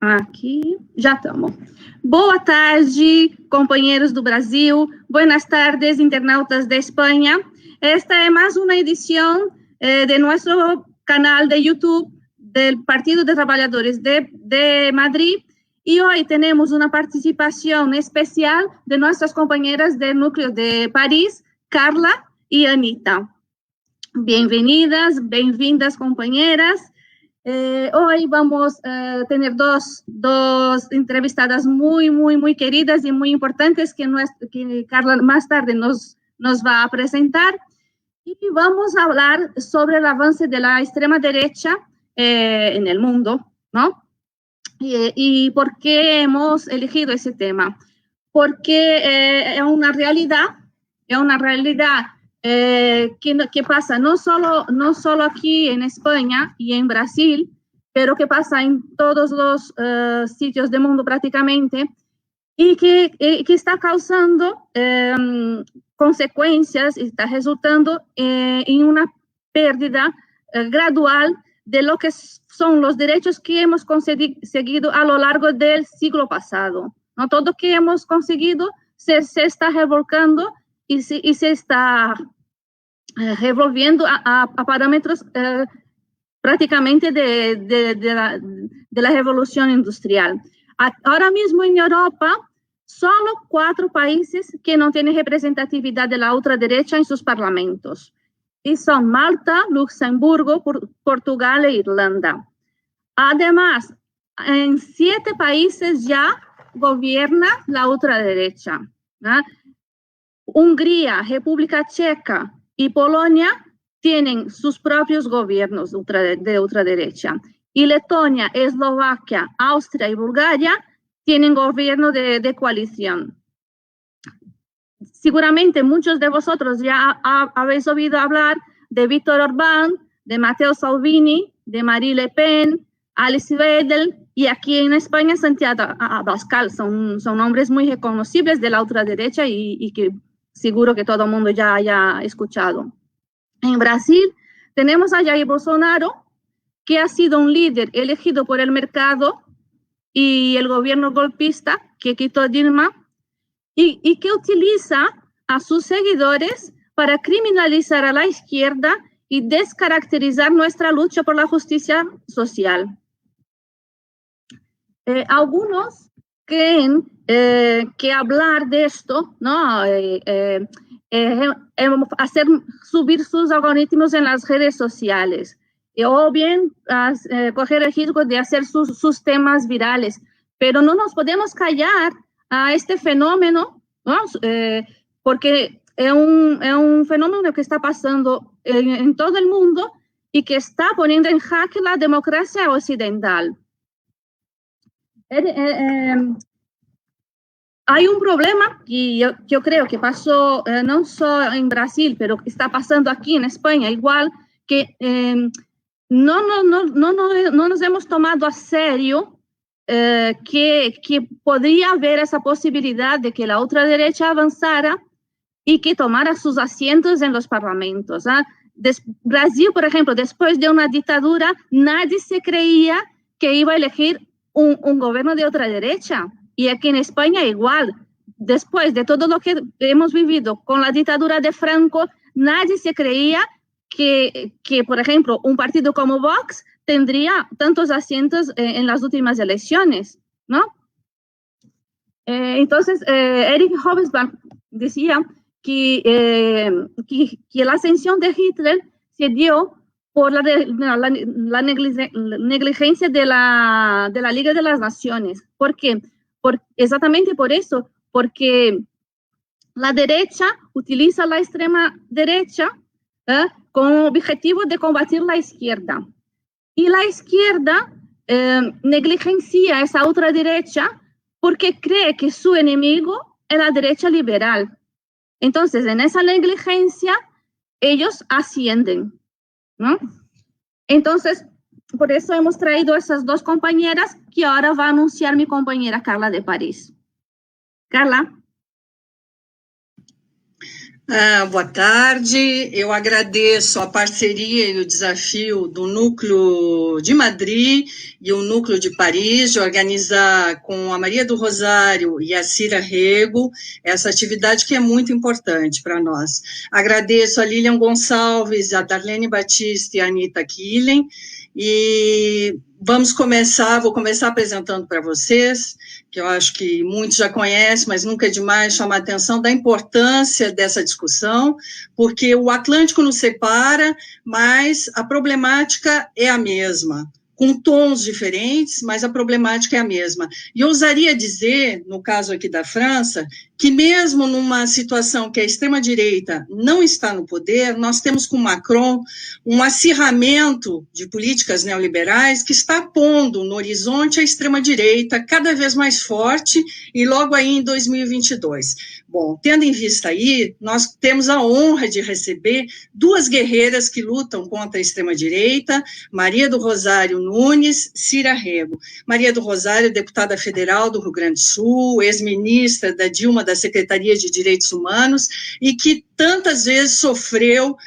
Aqui, já estamos. Boa tarde, companheiros do Brasil. Buenas tardes, internautas de Espanha. Esta é mais uma edição de nosso canal de YouTube do Partido de Trabalhadores de Madrid. E hoje temos uma participação especial de nossas companheiras do núcleo de París, Carla e Anita. Bem-vindas, bem-vindas, companheiras. Hoy vamos a tener dos entrevistadas muy queridas y muy importantes que Carla más tarde nos va a presentar. Y vamos a hablar sobre el avance de la extrema derecha en el mundo, ¿no? Y por qué hemos elegido ese tema. Porque es una realidad que pasa no solo aquí en España y en Brasil, pero que pasa en todos los sitios del mundo prácticamente, y que está causando consecuencias, está resultando en una pérdida gradual de lo que son los derechos que hemos conseguido a lo largo del siglo pasado, ¿no? Todo lo que hemos conseguido se está revolcando y se está revolviendo a parámetros prácticamente de la revolución industrial. Ahora mismo en Europa, solo 4 países que no tienen representatividad de la ultraderecha en sus parlamentos. Y son Malta, Luxemburgo, Portugal e Irlanda. Además, en 7 países ya gobierna la ultraderecha, ¿no? Hungría, República Checa y Polonia tienen sus propios gobiernos de ultraderecha. Y Letonia, Eslovaquia, Austria y Bulgaria tienen gobierno de coalición. Seguramente muchos de vosotros ya habéis oído hablar de Víctor Orbán, de Matteo Salvini, de Marine Le Pen, Alice Weidel, y aquí en España Santiago Abascal. Son nombres muy reconocibles de la ultraderecha y que seguro que todo el mundo ya haya escuchado. En Brasil tenemos a Jair Bolsonaro, que ha sido un líder elegido por el mercado y el gobierno golpista que quitó Dilma, y que utiliza a sus seguidores para criminalizar a la izquierda y descaracterizar nuestra lucha por la justicia social. Algunos creen que hablar de esto, ¿no? Hacer subir sus algoritmos en las redes sociales, o bien coger el riesgo de hacer sus temas virales. Pero no nos podemos callar a este fenómeno, ¿no? Porque es un fenómeno que está pasando en todo el mundo y que está poniendo en jaque la democracia occidental. Hay un problema, y yo creo que pasó no solo en Brasil, pero que está pasando aquí en España igual, que no nos hemos tomado a serio que podría haber esa posibilidad de que la ultraderecha avanzara y que tomara sus asientos en los parlamentos. Brasil, por ejemplo, después de una dictadura, nadie se creía que iba a elegir un gobierno de ultraderecha. Y aquí en España igual. Después de todo lo que hemos vivido con la dictadura de Franco, nadie se creía que por ejemplo, un partido como Vox tendría tantos asientos en las últimas elecciones, ¿no? Entonces, Eric Hobsbawm decía que la ascensión de Hitler se dio por la negligencia de la Liga de las Naciones. ¿Por qué? Exactamente por eso, porque la derecha utiliza la extrema derecha con el objetivo de combatir la izquierda. Y la izquierda negligencia esa ultraderecha porque cree que su enemigo es la derecha liberal. Entonces, en esa negligencia, ellos ascienden, ¿no? Entonces, por eso hemos traído a esas 2 compañeras que ahora va a anunciar mi compañera Carla de París. Carla. Boa tarde, eu agradeço a parceria e o desafio do Núcleo de Madrid e o Núcleo de Paris de organizar com a Maria do Rosário e a Cira Rego essa atividade que é muito importante para nós. Agradeço a Lilian Gonçalves, a Darlene Batista e a Anita Killen, e vou começar apresentando para vocês, que eu acho que muitos já conhecem, mas nunca é demais chamar a atenção da importância dessa discussão, porque o Atlântico nos separa, mas a problemática é a mesma, com tons diferentes, mas a problemática é a mesma. E eu ousaria dizer, no caso aqui da França, que mesmo numa situação que a extrema-direita não está no poder, nós temos com Macron um acirramento de políticas neoliberais que está pondo no horizonte a extrema-direita cada vez mais forte e logo aí em 2022. Bom, tendo em vista aí, nós temos a honra de receber duas guerreiras que lutam contra a extrema-direita, Maria do Rosário Nunes, Cira Rego. Maria do Rosário, deputada federal do Rio Grande do Sul, ex-ministra da Dilma da Secretaria de Direitos Humanos, e que tantas vezes sofreu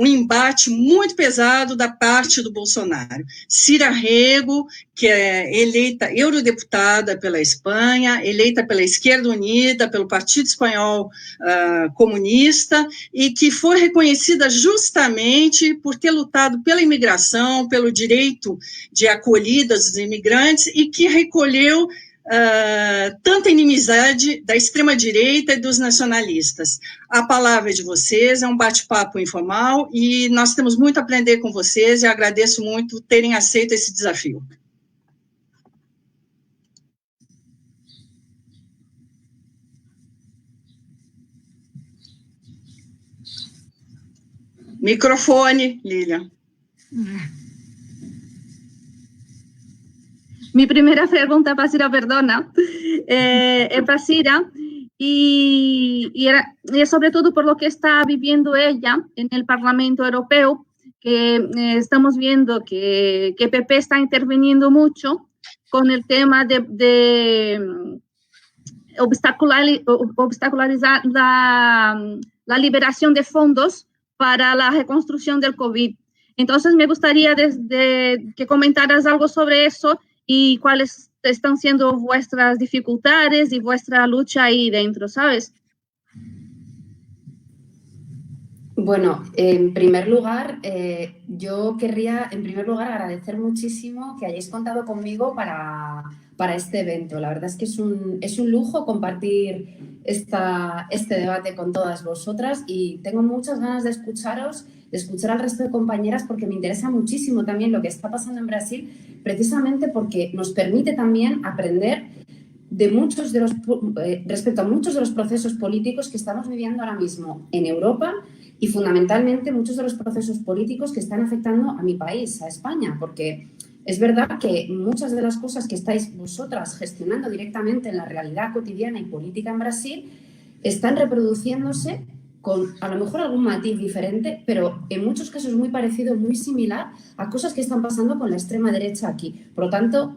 um embate muito pesado da parte do Bolsonaro. Cira Rego, que é eleita eurodeputada pela Espanha, eleita pela Esquerda Unida, pelo Partido Espanhol Comunista, e que foi reconhecida justamente por ter lutado pela imigração, pelo direito de acolhida dos imigrantes, e que recolheu tanta inimizade da extrema-direita e dos nacionalistas. A palavra é de vocês, é um bate-papo informal e nós temos muito a aprender com vocês e agradeço muito terem aceito esse desafio. Microfone, Lilian. Mi primera pregunta para Cira, perdona, es para Cira, y es sobre todo por lo que está viviendo ella en el Parlamento Europeo, que estamos viendo que PP está interviniendo mucho con el tema de obstacularizar la liberación de fondos para la reconstrucción del COVID. Entonces, me gustaría que comentaras algo sobre eso y cuáles están siendo vuestras dificultades y vuestra lucha ahí dentro, ¿sabes? Bueno, en primer lugar, yo querría, agradecer muchísimo que hayáis contado conmigo para este evento. La verdad es que es un lujo compartir este debate con todas vosotras y tengo muchas ganas de escucharos, de escuchar al resto de compañeras, porque me interesa muchísimo también lo que está pasando en Brasil, precisamente porque nos permite también aprender respecto a muchos de los procesos políticos que estamos viviendo ahora mismo en Europa y fundamentalmente muchos de los procesos políticos que están afectando a mi país, a España, porque es verdad que muchas de las cosas que estáis vosotras gestionando directamente en la realidad cotidiana y política en Brasil están reproduciéndose con a lo mejor algún matiz diferente, pero en muchos casos muy parecido, muy similar a cosas que están pasando con la extrema derecha aquí. Por lo tanto,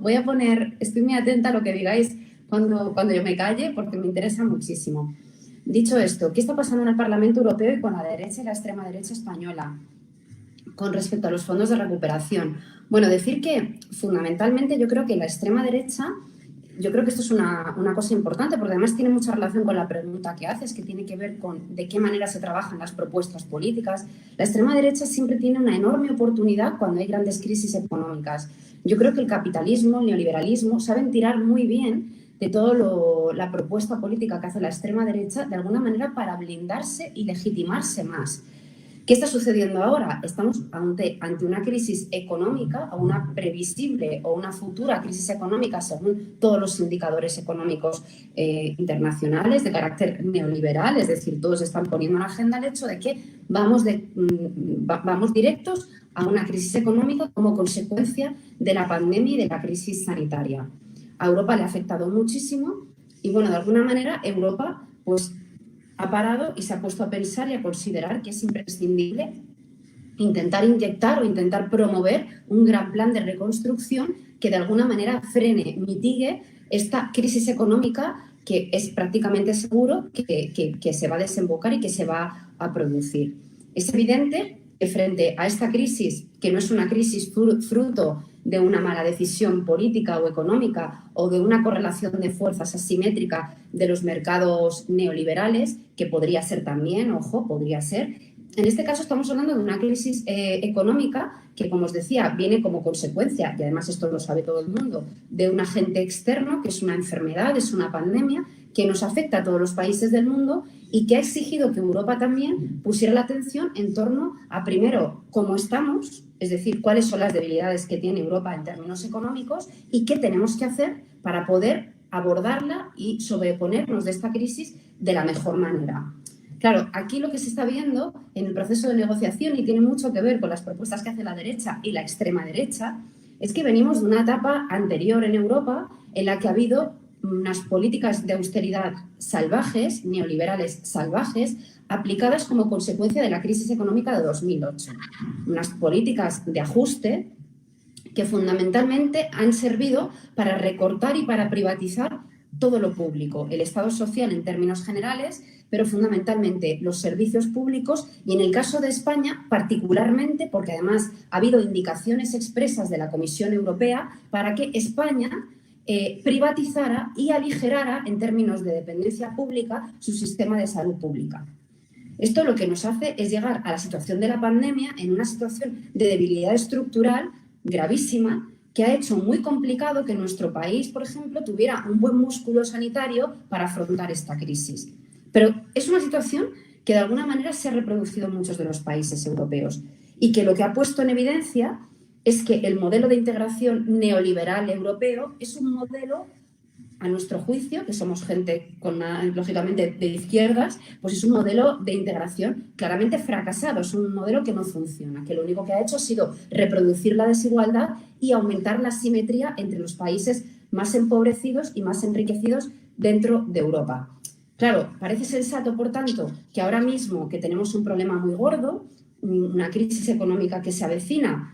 estoy muy atenta a lo que digáis cuando yo me calle, porque me interesa muchísimo. Dicho esto, ¿qué está pasando en el Parlamento Europeo y con la derecha y la extrema derecha española con respecto a los fondos de recuperación? Bueno, decir que fundamentalmente yo creo que la extrema derecha, yo creo que esto es una cosa importante, porque además tiene mucha relación con la pregunta que haces, que tiene que ver con de qué manera se trabajan las propuestas políticas. La extrema derecha siempre tiene una enorme oportunidad cuando hay grandes crisis económicas. Yo creo que el capitalismo, el neoliberalismo, saben tirar muy bien de toda la propuesta política que hace la extrema derecha, de alguna manera para blindarse y legitimarse más. ¿Qué está sucediendo ahora? Estamos ante una crisis económica, o una previsible o una futura crisis económica según todos los indicadores económicos internacionales de carácter neoliberal, es decir, todos están poniendo en la agenda el hecho de que vamos directos a una crisis económica como consecuencia de la pandemia y de la crisis sanitaria. A Europa le ha afectado muchísimo y, bueno, de alguna manera Europa pues ha parado y se ha puesto a pensar y a considerar que es imprescindible intentar inyectar o intentar promover un gran plan de reconstrucción que de alguna manera frene, mitigue esta crisis económica que es prácticamente seguro que se va a desembocar y que se va a producir. Es evidente que frente a esta crisis, que no es una crisis fruto de una mala decisión política o económica o de una correlación de fuerzas asimétrica de los mercados neoliberales, que podría ser también, ojo, podría ser. En este caso estamos hablando de una crisis económica que, como os decía, viene como consecuencia, y además esto lo sabe todo el mundo, de un agente externo, que es una enfermedad, es una pandemia, que nos afecta a todos los países del mundo y que ha exigido que Europa también pusiera la atención en torno a, primero, cómo estamos, es decir, cuáles son las debilidades que tiene Europa en términos económicos y qué tenemos que hacer para poder abordarla y sobreponernos de esta crisis de la mejor manera. Claro, aquí lo que se está viendo en el proceso de negociación, y tiene mucho que ver con las propuestas que hace la derecha y la extrema derecha, es que venimos de una etapa anterior en Europa en la que ha habido unas políticas de austeridad salvajes, neoliberales salvajes, aplicadas como consecuencia de la crisis económica de 2008. Unas políticas de ajuste que fundamentalmente han servido para recortar y para privatizar todo lo público, el Estado social en términos generales, pero fundamentalmente los servicios públicos y, en el caso de España, particularmente, porque además ha habido indicaciones expresas de la Comisión Europea para que España privatizara y aligerara, en términos de dependencia pública, su sistema de salud pública. Esto lo que nos hace es llegar a la situación de la pandemia en una situación de debilidad estructural gravísima, que ha hecho muy complicado que nuestro país, por ejemplo, tuviera un buen músculo sanitario para afrontar esta crisis. Pero es una situación que de alguna manera se ha reproducido en muchos de los países europeos y que lo que ha puesto en evidencia es que el modelo de integración neoliberal europeo es un modelo, a nuestro juicio, que somos gente lógicamente de izquierdas, pues es un modelo de integración claramente fracasado, es un modelo que no funciona, que lo único que ha hecho ha sido reproducir la desigualdad y aumentar la asimetría entre los países más empobrecidos y más enriquecidos dentro de Europa. Claro, parece sensato, por tanto, que ahora mismo que tenemos un problema muy gordo, una crisis económica que se avecina,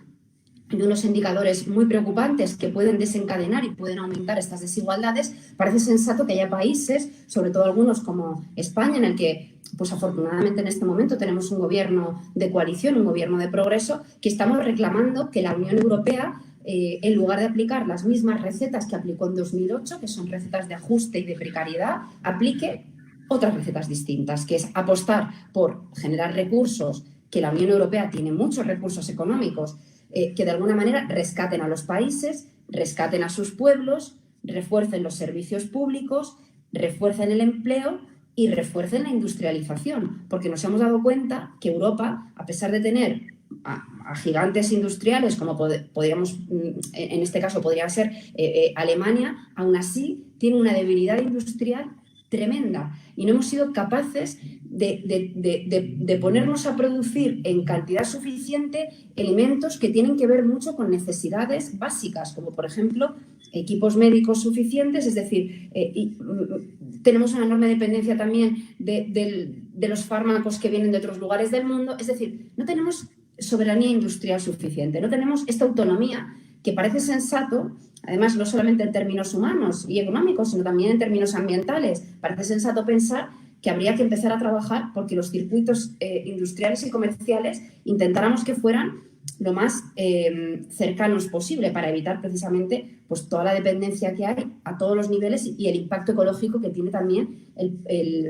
de unos indicadores muy preocupantes que pueden desencadenar y pueden aumentar estas desigualdades, parece sensato que haya países, sobre todo algunos como España, en el que, pues afortunadamente en este momento tenemos un gobierno de coalición, un gobierno de progreso, que estamos reclamando que la Unión Europea, en lugar de aplicar las mismas recetas que aplicó en 2008, que son recetas de ajuste y de precariedad, aplique otras recetas distintas, que es apostar por generar recursos, que la Unión Europea tiene muchos recursos económicos, que de alguna manera rescaten a los países, rescaten a sus pueblos, refuercen los servicios públicos, refuercen el empleo y refuercen la industrialización, porque nos hemos dado cuenta que Europa, a pesar de tener a gigantes industriales, como podríamos, en este caso podría ser Alemania, aún así tiene una debilidad industrial tremenda y no hemos sido capaces de ponernos a producir en cantidad suficiente elementos que tienen que ver mucho con necesidades básicas, como por ejemplo equipos médicos suficientes, es decir, tenemos una enorme dependencia también de los fármacos que vienen de otros lugares del mundo, es decir, no tenemos soberanía industrial suficiente, no tenemos esta autonomía que parece sensato, además no solamente en términos humanos y económicos, sino también en términos ambientales. Parece sensato pensar que habría que empezar a trabajar porque los circuitos industriales y comerciales intentáramos que fueran lo más cercanos posible para evitar precisamente pues, toda la dependencia que hay a todos los niveles y el impacto ecológico que tiene también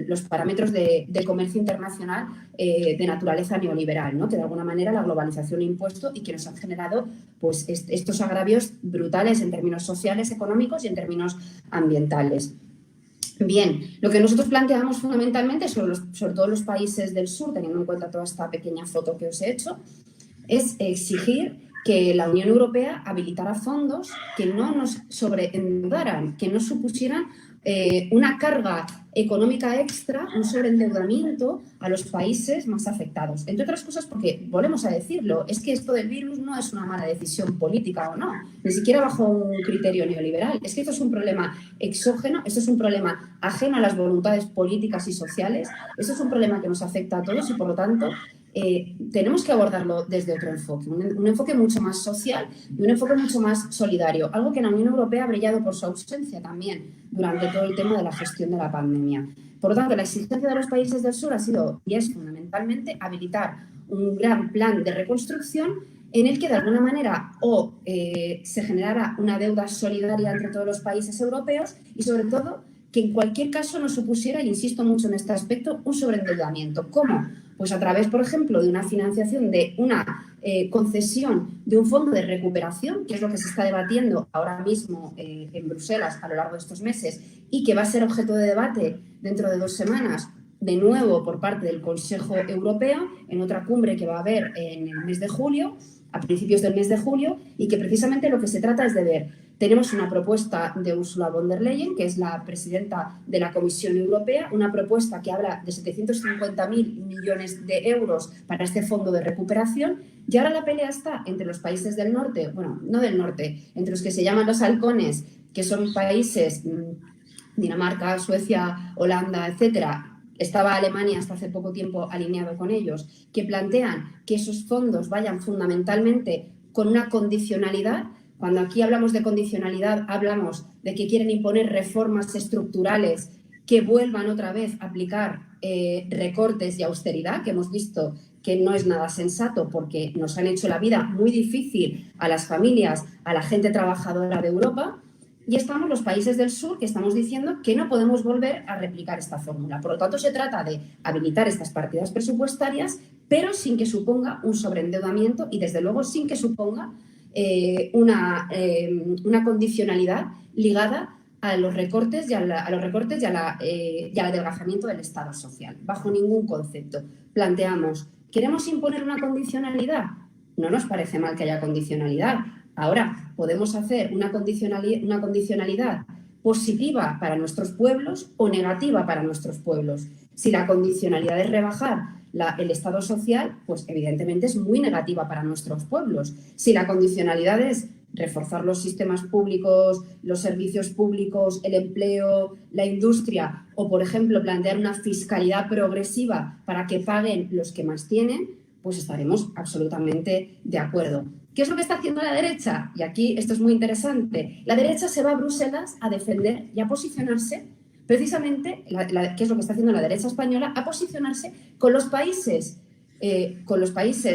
los parámetros de comercio internacional de naturaleza neoliberal, ¿no? Que de alguna manera la globalización ha impuesto y que nos han generado pues, estos agravios brutales en términos sociales, económicos y en términos ambientales. Bien, lo que nosotros planteamos fundamentalmente, sobre todo los países del sur, teniendo en cuenta toda esta pequeña foto que os he hecho, es exigir que la Unión Europea habilitara fondos que no nos sobreendeudaran, que no supusieran una carga económica extra, un sobreendeudamiento a los países más afectados. Entre otras cosas porque, volvemos a decirlo, es que esto del virus no es una mala decisión política o no, ni siquiera bajo un criterio neoliberal. Es que esto es un problema exógeno, esto es un problema ajeno a las voluntades políticas y sociales, esto es un problema que nos afecta a todos y, por lo tanto, tenemos que abordarlo desde otro enfoque, un enfoque mucho más social y un enfoque mucho más solidario, algo que en la Unión Europea ha brillado por su ausencia también durante todo el tema de la gestión de la pandemia. Por lo tanto, la exigencia de los países del sur ha sido y es fundamentalmente habilitar un gran plan de reconstrucción en el que de alguna manera se generara una deuda solidaria entre todos los países europeos y sobre todo que en cualquier caso no supusiera, y insisto mucho en este aspecto, un sobreendeudamiento. ¿Cómo? Pues a través, por ejemplo, de una financiación, de una concesión de un fondo de recuperación, que es lo que se está debatiendo ahora mismo en Bruselas a lo largo de estos meses y que va a ser objeto de debate dentro de 2 semanas, de nuevo por parte del Consejo Europeo, en otra cumbre que va a haber en el mes de julio, a principios del mes de julio, y que precisamente lo que se trata es de ver. Tenemos una propuesta de Ursula von der Leyen, que es la presidenta de la Comisión Europea, una propuesta que habla de 750.000 millones de euros para este fondo de recuperación, y ahora la pelea está entre los países del norte, bueno, no del norte, entre los que se llaman los halcones, que son países, Dinamarca, Suecia, Holanda, etcétera. Estaba Alemania hasta hace poco tiempo alineado con ellos, que plantean que esos fondos vayan fundamentalmente con una condicionalidad. Cuando aquí hablamos de condicionalidad, hablamos de que quieren imponer reformas estructurales que vuelvan otra vez a aplicar recortes y austeridad, que hemos visto que no es nada sensato porque nos han hecho la vida muy difícil a las familias, a la gente trabajadora de Europa. Y estamos los países del sur que estamos diciendo que no podemos volver a replicar esta fórmula. Por lo tanto, se trata de habilitar estas partidas presupuestarias, pero sin que suponga un sobreendeudamiento y, desde luego, sin que suponga una condicionalidad ligada a los recortes y al adelgazamiento del Estado social. Bajo ningún concepto. Planteamos, ¿queremos imponer una condicionalidad? No nos parece mal que haya condicionalidad. Ahora, podemos hacer una condicionalidad positiva para nuestros pueblos o negativa para nuestros pueblos. Si la condicionalidad es rebajar el Estado social, pues evidentemente es muy negativa para nuestros pueblos. Si la condicionalidad es reforzar los sistemas públicos, los servicios públicos, el empleo, la industria, o, por ejemplo, plantear una fiscalidad progresiva para que paguen los que más tienen, pues estaremos absolutamente de acuerdo. ¿Qué es lo que está haciendo la derecha? Y aquí esto es muy interesante. La derecha se va a Bruselas a defender y a posicionarse, precisamente, ¿qué es lo que está haciendo la derecha española? A posicionarse con los países,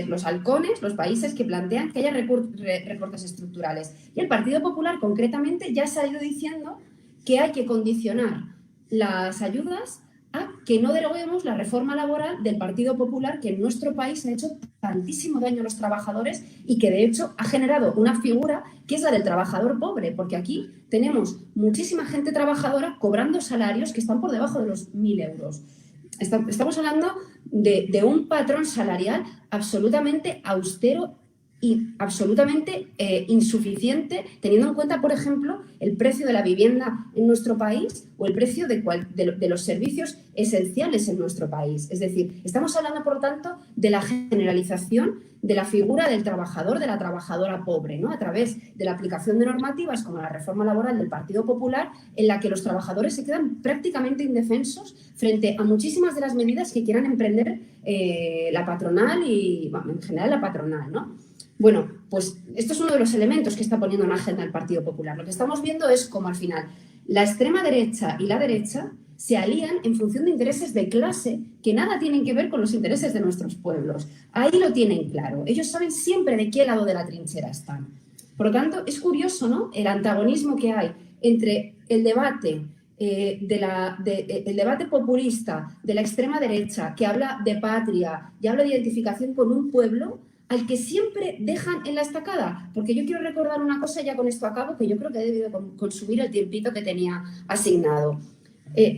los halcones, los países que plantean que haya recortes estructurales. Y el Partido Popular, concretamente, ya se ha ido diciendo que hay que condicionar las ayudas a que no deroguemos la reforma laboral del Partido Popular, que en nuestro país ha hecho tantísimo daño a los trabajadores y que, de hecho, ha generado una figura que es la del trabajador pobre, porque aquí tenemos muchísima gente trabajadora cobrando salarios que están por debajo de los 1.000 euros. Estamos hablando de un patrón salarial absolutamente austero y absolutamente insuficiente, teniendo en cuenta, por ejemplo, el precio de la vivienda en nuestro país o el precio de los servicios esenciales en nuestro país. Es decir, estamos hablando, por lo tanto, de la generalización de la figura del trabajador, de la trabajadora pobre, ¿no? A través de la aplicación de normativas como la reforma laboral del Partido Popular, en la que los trabajadores se quedan prácticamente indefensos frente a muchísimas de las medidas que quieran emprender la patronal y, bueno, en general, la patronal, ¿no? Bueno, pues esto es uno de los elementos que está poniendo en agenda el Partido Popular. Lo que estamos viendo es cómo, al final, la extrema derecha y la derecha se alían en función de intereses de clase que nada tienen que ver con los intereses de nuestros pueblos. Ahí lo tienen claro. Ellos saben siempre de qué lado de la trinchera están. Por lo tanto, es curioso, ¿no?, el antagonismo que hay entre el debate el debate populista de la extrema derecha, que habla de patria y habla de identificación con un pueblo, al que siempre dejan en la estacada. Porque yo quiero recordar una cosa, ya con esto acabo, que yo creo que he debido consumir el tiempito que tenía asignado.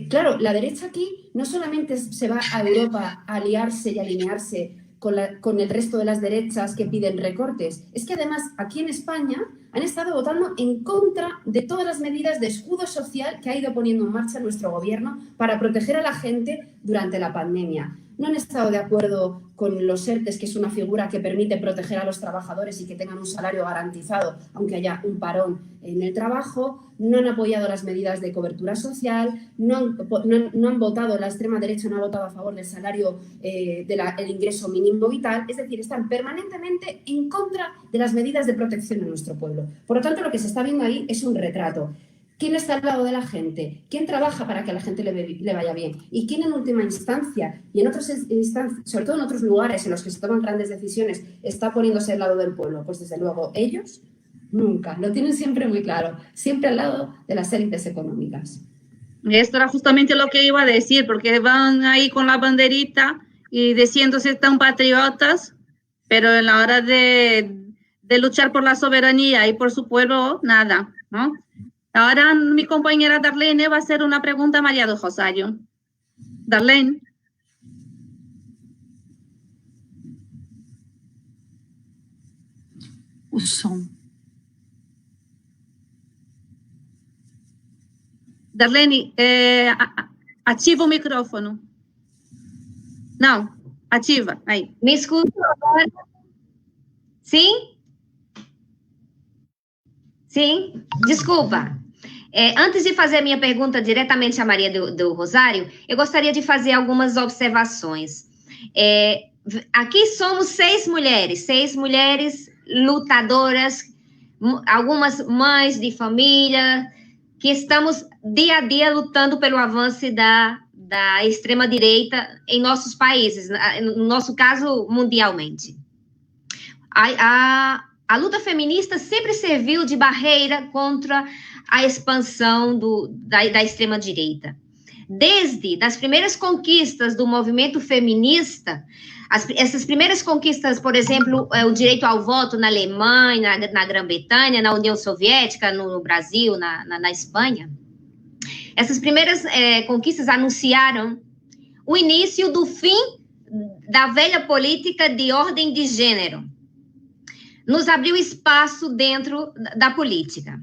Claro, la derecha aquí no solamente se va a Europa a aliarse y alinearse con el resto de las derechas que piden recortes, es que además aquí en España han estado votando en contra de todas las medidas de escudo social que ha ido poniendo en marcha nuestro gobierno para proteger a la gente durante la pandemia. no han estado de acuerdo con los ERTEs, que es una figura que permite proteger a los trabajadores y que tengan un salario garantizado, aunque haya un parón en el trabajo, no han apoyado las medidas de cobertura social, no han votado, la extrema derecha no ha votado a favor del salario, del ingreso mínimo vital, es decir, están permanentemente en contra de las medidas de protección en nuestro pueblo. Por lo tanto, lo que se está viendo ahí es un retrato. ¿Quién está al lado de la gente? ¿Quién trabaja para que a la gente le vaya bien? ¿Y quién en última instancia, y en otras instancias, sobre todo en otros lugares en los que se toman grandes decisiones, está poniéndose al lado del pueblo? Pues desde luego ellos nunca, lo tienen siempre muy claro, siempre al lado de las élites económicas. Esto era justamente lo que iba a decir, porque van ahí con la banderita y diciéndose tan patriotas, pero en la hora de luchar por la soberanía y por su pueblo, nada, ¿no? Ahora mi compañera Darlene va a hacer una pregunta a María do Rosario. Darlene. O som. Darlene, ativa o microfone. Não, ativa, aí. Me escuta agora? Sim? Sim? Desculpa. Antes de fazer a minha pergunta diretamente a Maria do Rosário, eu gostaria de fazer algumas observações. Aqui somos 6 mulheres lutadoras, algumas mães de família, que estamos dia a dia lutando pelo avanço da extrema-direita em nossos países, no nosso caso, mundialmente. A luta feminista sempre serviu de barreira contra a expansão da extrema-direita. Desde as primeiras conquistas do movimento feminista, essas primeiras conquistas, por exemplo, o direito ao voto na Alemanha, na Grã-Bretanha, na União Soviética, no Brasil, na Espanha, essas primeiras conquistas anunciaram o início do fim da velha política de ordem de gênero. Nos abriu espaço dentro da política.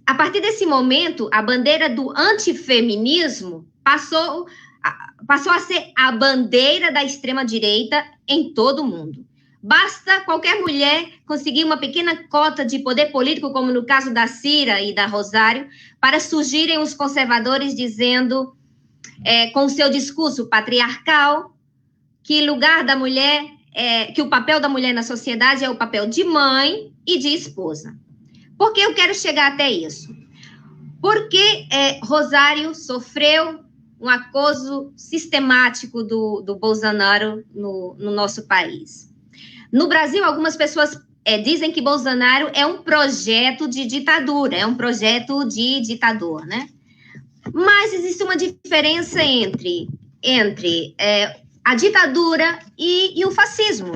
A partir desse momento, a bandeira do antifeminismo passou a ser a bandeira da extrema-direita em todo o mundo. Basta qualquer mulher conseguir uma pequena cota de poder político, como no caso da Cira e da Rosário, para surgirem os conservadores dizendo, com o seu discurso patriarcal, que lugar da mulher, que o papel da mulher na sociedade é o papel de mãe e de esposa. Por que eu quero chegar até isso? Porque Rosário sofreu um acoso sistemático do Bolsonaro no nosso país. No Brasil, algumas pessoas dizem que Bolsonaro é um projeto de ditadura, é um projeto de ditador, né? Mas existe uma diferença entre a ditadura e o fascismo.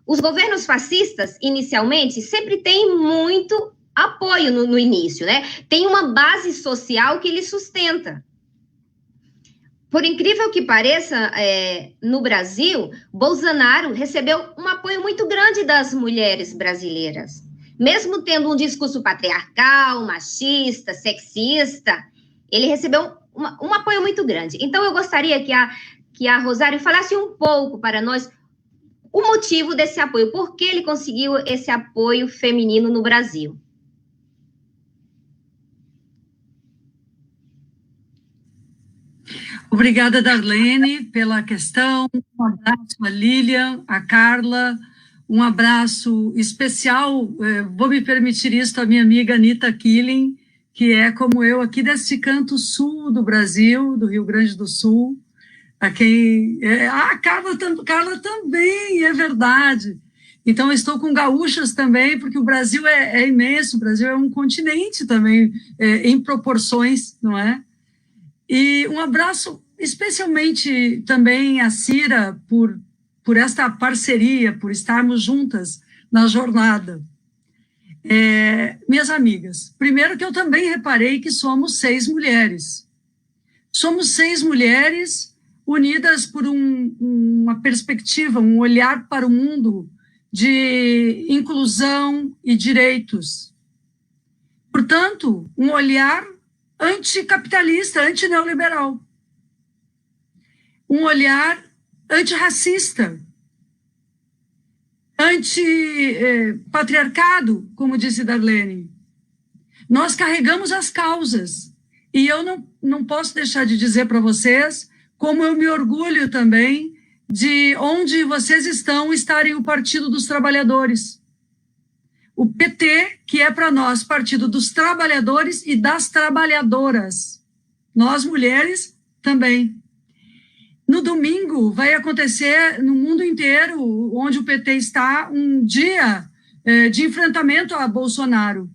Os governos fascistas, inicialmente, sempre têm muito apoio no início, né? Tem uma base social que ele sustenta. Por incrível que pareça, no Brasil, Bolsonaro recebeu um apoio muito grande das mulheres brasileiras. Mesmo tendo um discurso patriarcal, machista, sexista, ele recebeu um apoio muito grande. Então, eu gostaria que a Rosário falasse um pouco para nós o motivo desse apoio, por que ele conseguiu esse apoio feminino no Brasil. Obrigada, Darlene, pela questão. Um abraço a Lilian, a Carla, um abraço especial, vou me permitir isso, a minha amiga Anita Killing, que é como eu, aqui desse canto sul do Brasil, do Rio Grande do Sul, a quem... Carla também, é verdade. Então, eu estou com gaúchas também, porque o Brasil é imenso, o Brasil é um continente também, em proporções, não é? E um abraço especialmente também a Cira por esta parceria, por estarmos juntas na jornada. Minhas amigas, primeiro que eu também reparei que somos 6 mulheres. Somos 6 mulheres unidas por uma perspectiva, um olhar para o mundo de inclusão e direitos. Portanto, um olhar anticapitalista, antineoliberal. Um olhar antirracista, anti-patriarcado, como disse Darlene. Nós carregamos as causas. E eu não posso deixar de dizer para vocês como eu me orgulho também de onde vocês estão estarem o Partido dos Trabalhadores. O PT, que é para nós Partido dos Trabalhadores e das Trabalhadoras. Nós, mulheres, também. No domingo, vai acontecer no mundo inteiro, onde o PT está, um dia de enfrentamento a Bolsonaro.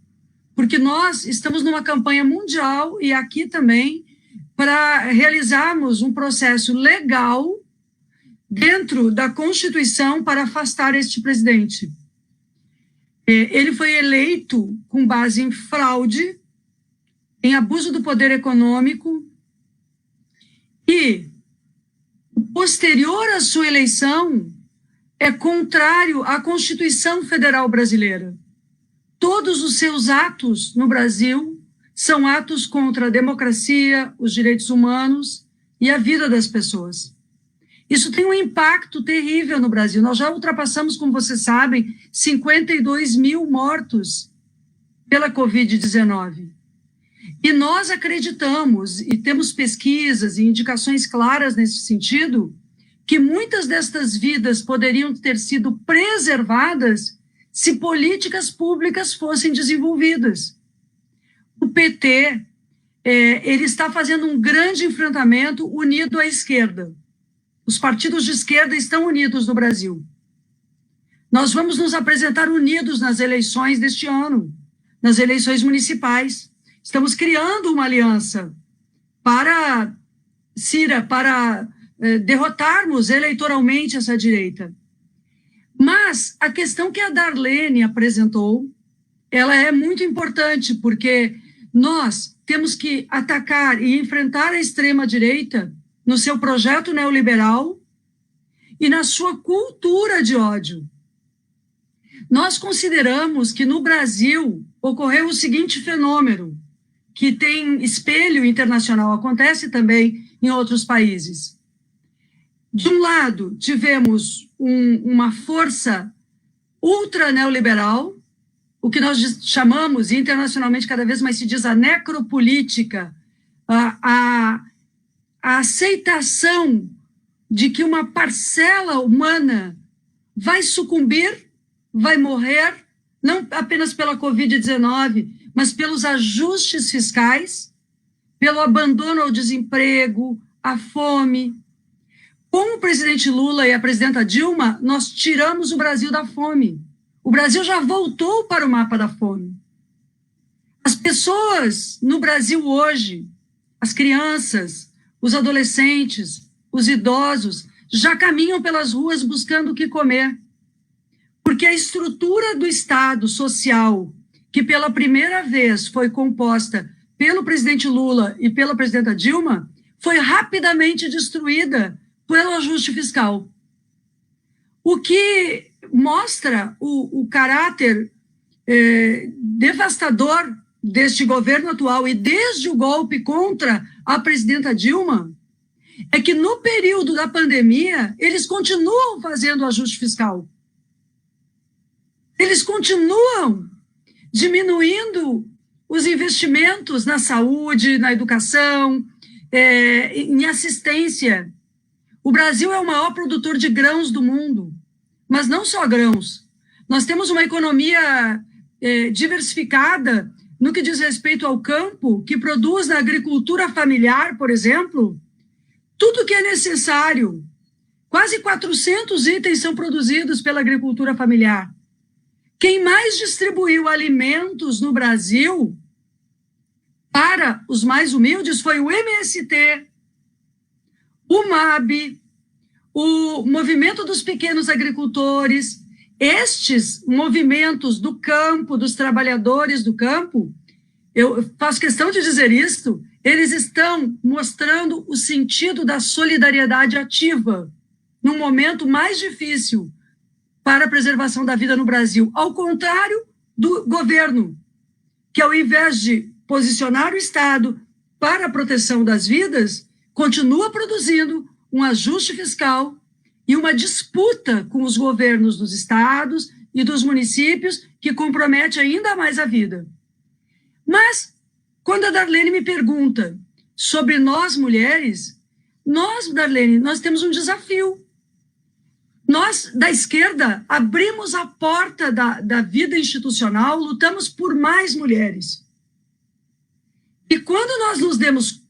Porque nós estamos numa campanha mundial e aqui também para realizarmos um processo legal dentro da Constituição para afastar este presidente. Ele foi eleito com base em fraude, em abuso do poder econômico e, posterior à sua eleição, é contrário à Constituição Federal Brasileira. Todos os seus atos no Brasil são atos contra a democracia, os direitos humanos e a vida das pessoas. Isso tem um impacto terrível no Brasil. Nós já ultrapassamos, como vocês sabem, 52 mil mortos pela Covid-19. E nós acreditamos, e temos pesquisas e indicações claras nesse sentido, que muitas destas vidas poderiam ter sido preservadas se políticas públicas fossem desenvolvidas. O PT, ele está fazendo um grande enfrentamento unido à esquerda. Os partidos de esquerda estão unidos no Brasil. Nós vamos nos apresentar unidos nas eleições deste ano, nas eleições municipais. Estamos criando uma aliança para derrotarmos eleitoralmente essa direita. Mas a questão que a Darlene apresentou, ela é muito importante, porque nós temos que atacar e enfrentar a extrema-direita no seu projeto neoliberal e na sua cultura de ódio. Nós consideramos que no Brasil ocorreu o seguinte fenômeno, que tem espelho internacional, acontece também em outros países. De um lado, tivemos uma força ultra-neoliberal, o que nós chamamos, e internacionalmente cada vez mais se diz, a necropolítica, a aceitação de que uma parcela humana vai sucumbir, vai morrer, não apenas pela Covid-19, mas pelos ajustes fiscais, pelo abandono ao desemprego, à fome. Com o presidente Lula e a presidenta Dilma, nós tiramos o Brasil da fome. O Brasil já voltou para o mapa da fome. As pessoas no Brasil hoje, as crianças, os adolescentes, os idosos, já caminham pelas ruas buscando o que comer. Porque a estrutura do Estado social, que pela primeira vez foi composta pelo presidente Lula e pela presidenta Dilma, foi rapidamente destruída pelo ajuste fiscal. O que mostra o caráter devastador deste governo atual e desde o golpe contra a presidenta Dilma, é que no período da pandemia, eles continuam fazendo ajuste fiscal. Eles continuam diminuindo os investimentos na saúde, na educação, em assistência. O Brasil é o maior produtor de grãos do mundo, mas não só grãos. Nós temos uma economia diversificada no que diz respeito ao campo, que produz na agricultura familiar, por exemplo, tudo que é necessário. Quase 400 itens são produzidos pela agricultura familiar. Quem mais distribuiu alimentos no Brasil para os mais humildes foi o MST, o MAB, o Movimento dos Pequenos Agricultores. Estes movimentos do campo, dos trabalhadores do campo, eu faço questão de dizer isto, eles estão mostrando o sentido da solidariedade ativa num momento mais difícil para a preservação da vida no Brasil, ao contrário do governo, que ao invés de posicionar o Estado para a proteção das vidas, continua produzindo um ajuste fiscal e uma disputa com os governos dos estados e dos municípios que compromete ainda mais a vida. Mas, quando a Darlene me pergunta sobre nós, mulheres, Darlene, nós temos um desafio. Nós, da esquerda, abrimos a porta da vida institucional, lutamos por mais mulheres. E quando nós nos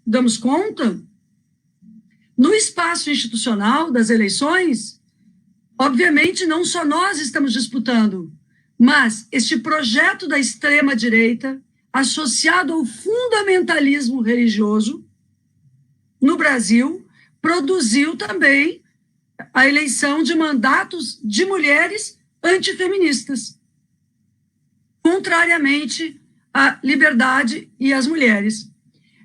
damos conta, no espaço institucional das eleições, obviamente não só nós estamos disputando, mas este projeto da extrema-direita, associado ao fundamentalismo religioso, no Brasil, produziu também a eleição de mandatos de mulheres antifeministas, contrariamente à liberdade e às mulheres.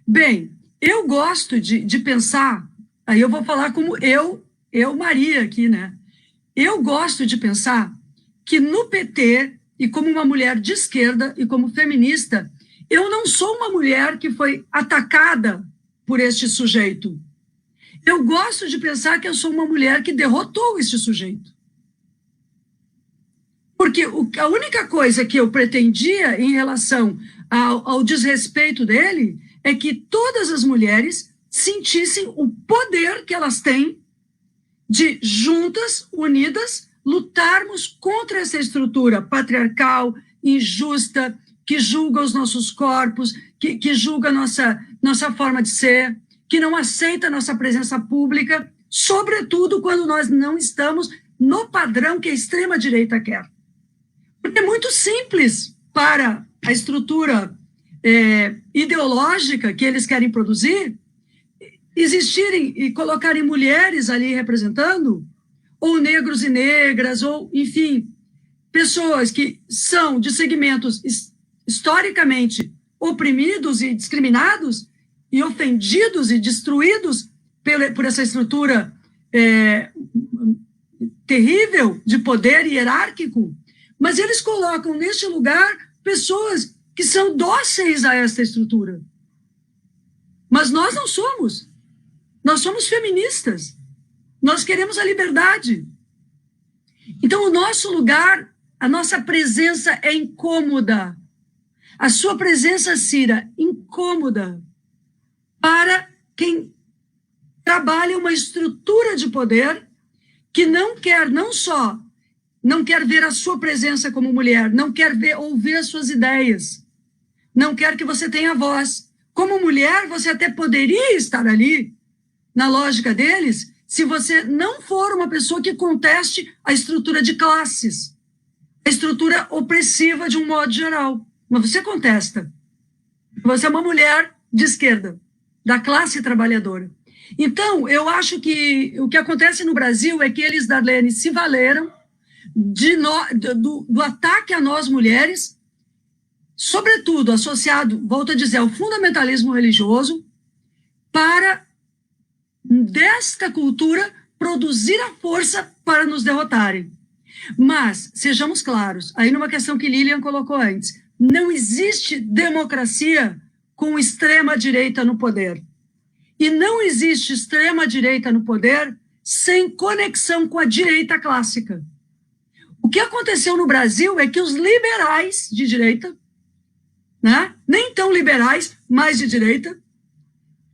Bem, eu gosto de pensar, aí eu vou falar como eu, Maria, aqui, né? Eu gosto de pensar que no PT, e como uma mulher de esquerda e como feminista, eu não sou uma mulher que foi atacada por este sujeito. Eu gosto de pensar que eu sou uma mulher que derrotou este sujeito. Porque a única coisa que eu pretendia em relação ao desrespeito dele é que todas as mulheres sentissem o poder que elas têm de, juntas, unidas, lutarmos contra essa estrutura patriarcal, injusta, que julga os nossos corpos, que julga a nossa forma de ser, que não aceita a nossa presença pública, sobretudo quando nós não estamos no padrão que a extrema-direita quer. Porque é muito simples para a estrutura ideológica que eles querem produzir, existirem e colocarem mulheres ali representando, ou negros e negras, ou, enfim, pessoas que são de segmentos historicamente oprimidos e discriminados, e ofendidos e destruídos por essa estrutura terrível de poder hierárquico, mas eles colocam neste lugar pessoas que são dóceis a esta estrutura. Mas nós não somos. Nós somos feministas. Nós queremos a liberdade. Então, o nosso lugar, a nossa presença é incômoda. A sua presença, Cira, incômoda para quem trabalha uma estrutura de poder que não quer ver a sua presença como mulher, não quer ouvir as suas ideias, não quer que você tenha voz. Como mulher, você até poderia estar ali, na lógica deles, se você não for uma pessoa que conteste a estrutura de classes, a estrutura opressiva de um modo geral. Mas você contesta. Você é uma mulher de esquerda, da classe trabalhadora. Então, eu acho que o que acontece no Brasil é que eles, Darlene, se valeram do ataque a nós mulheres, sobretudo associado, volto a dizer, ao fundamentalismo religioso, para, desta cultura, produzir a força para nos derrotarem. Mas, sejamos claros, aí numa questão que Lilian colocou antes, não existe democracia com extrema-direita no poder. E não existe extrema-direita no poder sem conexão com a direita clássica. O que aconteceu no Brasil é que os liberais de direita, né, nem tão liberais, mas de direita,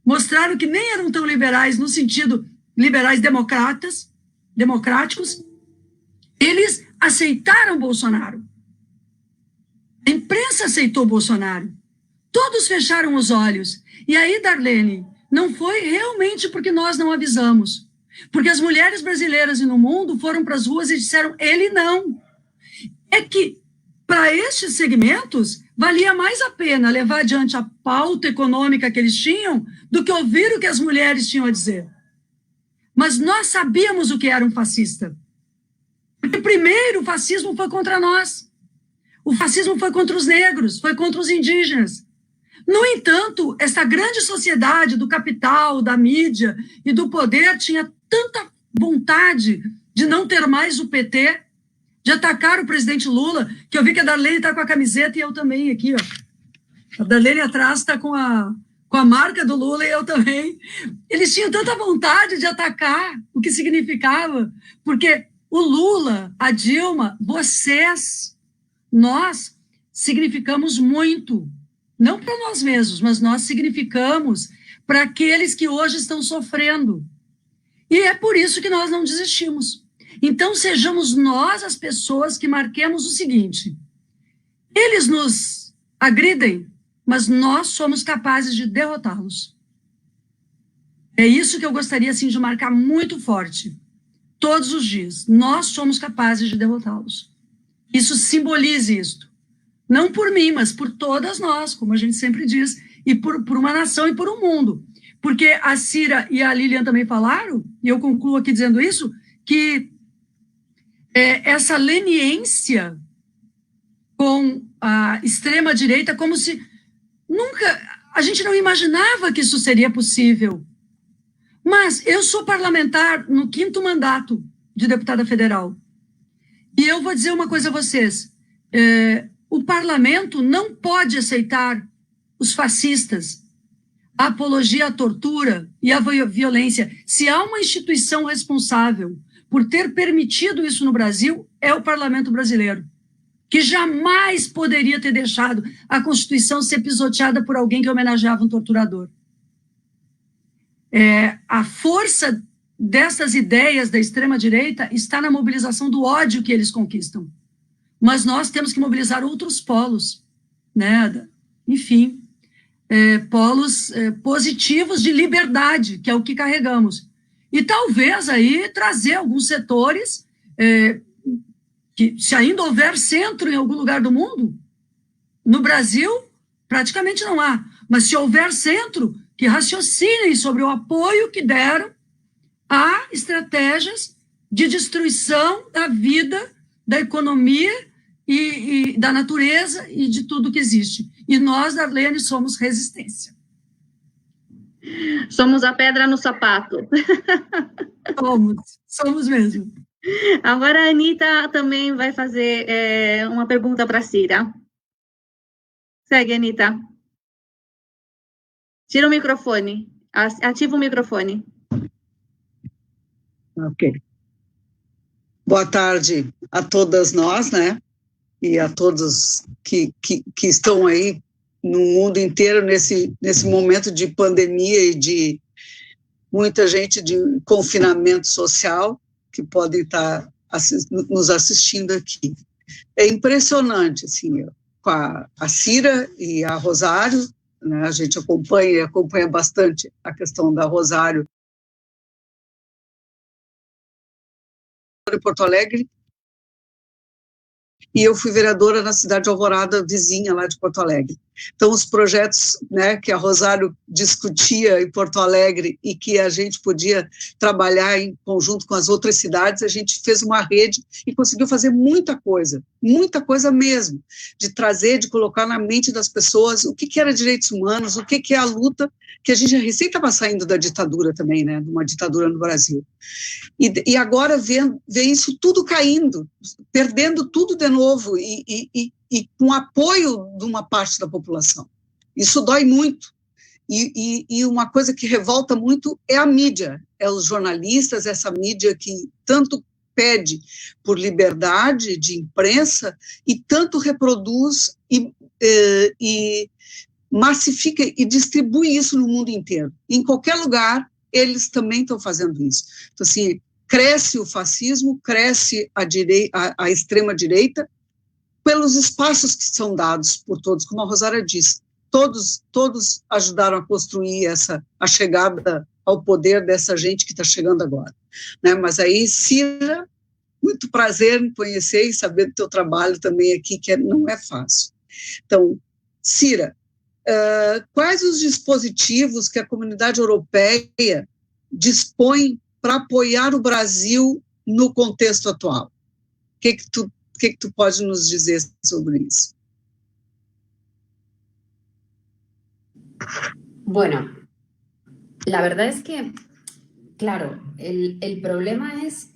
mostraram que nem eram tão liberais no sentido liberais democráticos, eles aceitaram Bolsonaro. A imprensa aceitou Bolsonaro. Todos fecharam os olhos. E aí, Darlene, não foi realmente porque nós não avisamos. Porque as mulheres brasileiras e no mundo foram para as ruas e disseram, ele não. É que, para estes segmentos, valia mais a pena levar adiante a pauta econômica que eles tinham do que ouvir o que as mulheres tinham a dizer. Mas nós sabíamos o que era um fascista. Porque primeiro o fascismo foi contra nós. O fascismo foi contra os negros, foi contra os indígenas. No entanto, essa grande sociedade do capital, da mídia e do poder tinha tanta vontade de não ter mais o PT, de atacar o presidente Lula, que eu vi que a Darlene está com a camiseta e eu também aqui, ó. A Darlene atrás está com com a marca do Lula e eu também. Eles tinham tanta vontade de atacar o que significava, porque o Lula, a Dilma, vocês, nós significamos muito, não para nós mesmos, mas nós significamos para aqueles que hoje estão sofrendo. E é por isso que nós não desistimos. Então, sejamos nós as pessoas que marquemos o seguinte: eles nos agridem, mas nós somos capazes de derrotá-los. É isso que eu gostaria, assim, de marcar muito forte, todos os dias. Nós somos capazes de derrotá-los. Isso simbolize isto. Não por mim, mas por todas nós, como a gente sempre diz, e por uma nação e por um mundo. Porque a Cira e a Lilian também falaram, e eu concluo aqui dizendo isso, que essa leniência com a extrema-direita, como se a gente não imaginava que isso seria possível. Mas eu sou parlamentar no 5º mandato de deputada federal. E eu vou dizer uma coisa a vocês. O parlamento não pode aceitar os fascistas, a apologia à tortura e à violência. Se há uma instituição responsável por ter permitido isso no Brasil, é o parlamento brasileiro, que jamais poderia ter deixado a Constituição ser pisoteada por alguém que homenageava um torturador. A força dessas ideias da extrema-direita está na mobilização do ódio que eles conquistam. Mas nós temos que mobilizar outros polos, né? Enfim, polos positivos de liberdade, que é o que carregamos. E talvez aí trazer alguns setores que, se ainda houver centro em algum lugar do mundo, no Brasil praticamente não há, mas se houver centro, que raciocinem sobre o apoio que deram a estratégias de destruição da vida, da economia e da natureza e de tudo que existe. E nós, Darlene, somos resistência. Somos a pedra no sapato. Somos mesmo. Agora a Anitta também vai fazer uma pergunta para a Cira. Segue, Anitta. Tira o microfone. Ativa o microfone. Ok. Boa tarde a todas nós, né? E a todos que estão aí no mundo inteiro nesse momento de pandemia e de muita gente de confinamento social que podem estar nos assistindo aqui. É impressionante, assim, com a Cira e a Rosário, né, a gente acompanha bastante a questão da Rosário em Porto Alegre, e eu fui vereadora na cidade de Alvorada, vizinha lá de Porto Alegre. Então, os projetos, né, que a Rosário discutia em Porto Alegre e que a gente podia trabalhar em conjunto com as outras cidades, a gente fez uma rede e conseguiu fazer muita coisa mesmo, de trazer, de colocar na mente das pessoas o que era direitos humanos, o que é a luta, que a gente recém estava saindo da ditadura também, né, de uma ditadura no Brasil. E agora vê isso tudo caindo, perdendo tudo de novo, e com apoio de uma parte da população. Isso dói muito. E uma coisa que revolta muito é a mídia, é os jornalistas, essa mídia que tanto pede por liberdade de imprensa e tanto reproduz e massifica e distribui isso no mundo inteiro. Em qualquer lugar, eles também estão fazendo isso. Então, assim, cresce o fascismo, cresce a extrema-direita, pelos espaços que são dados por todos, como a Rosária disse. Todos ajudaram a construir a chegada ao poder dessa gente que está chegando agora. Né? Mas aí, Cira, muito prazer em conhecer e saber do teu trabalho também aqui, que não é fácil. Então, Cira, quais os dispositivos que a comunidade europeia dispõe para apoiar o Brasil no contexto atual? O que tu pode nos dizer sobre isso? Bueno, la verdad es que, claro, el problema es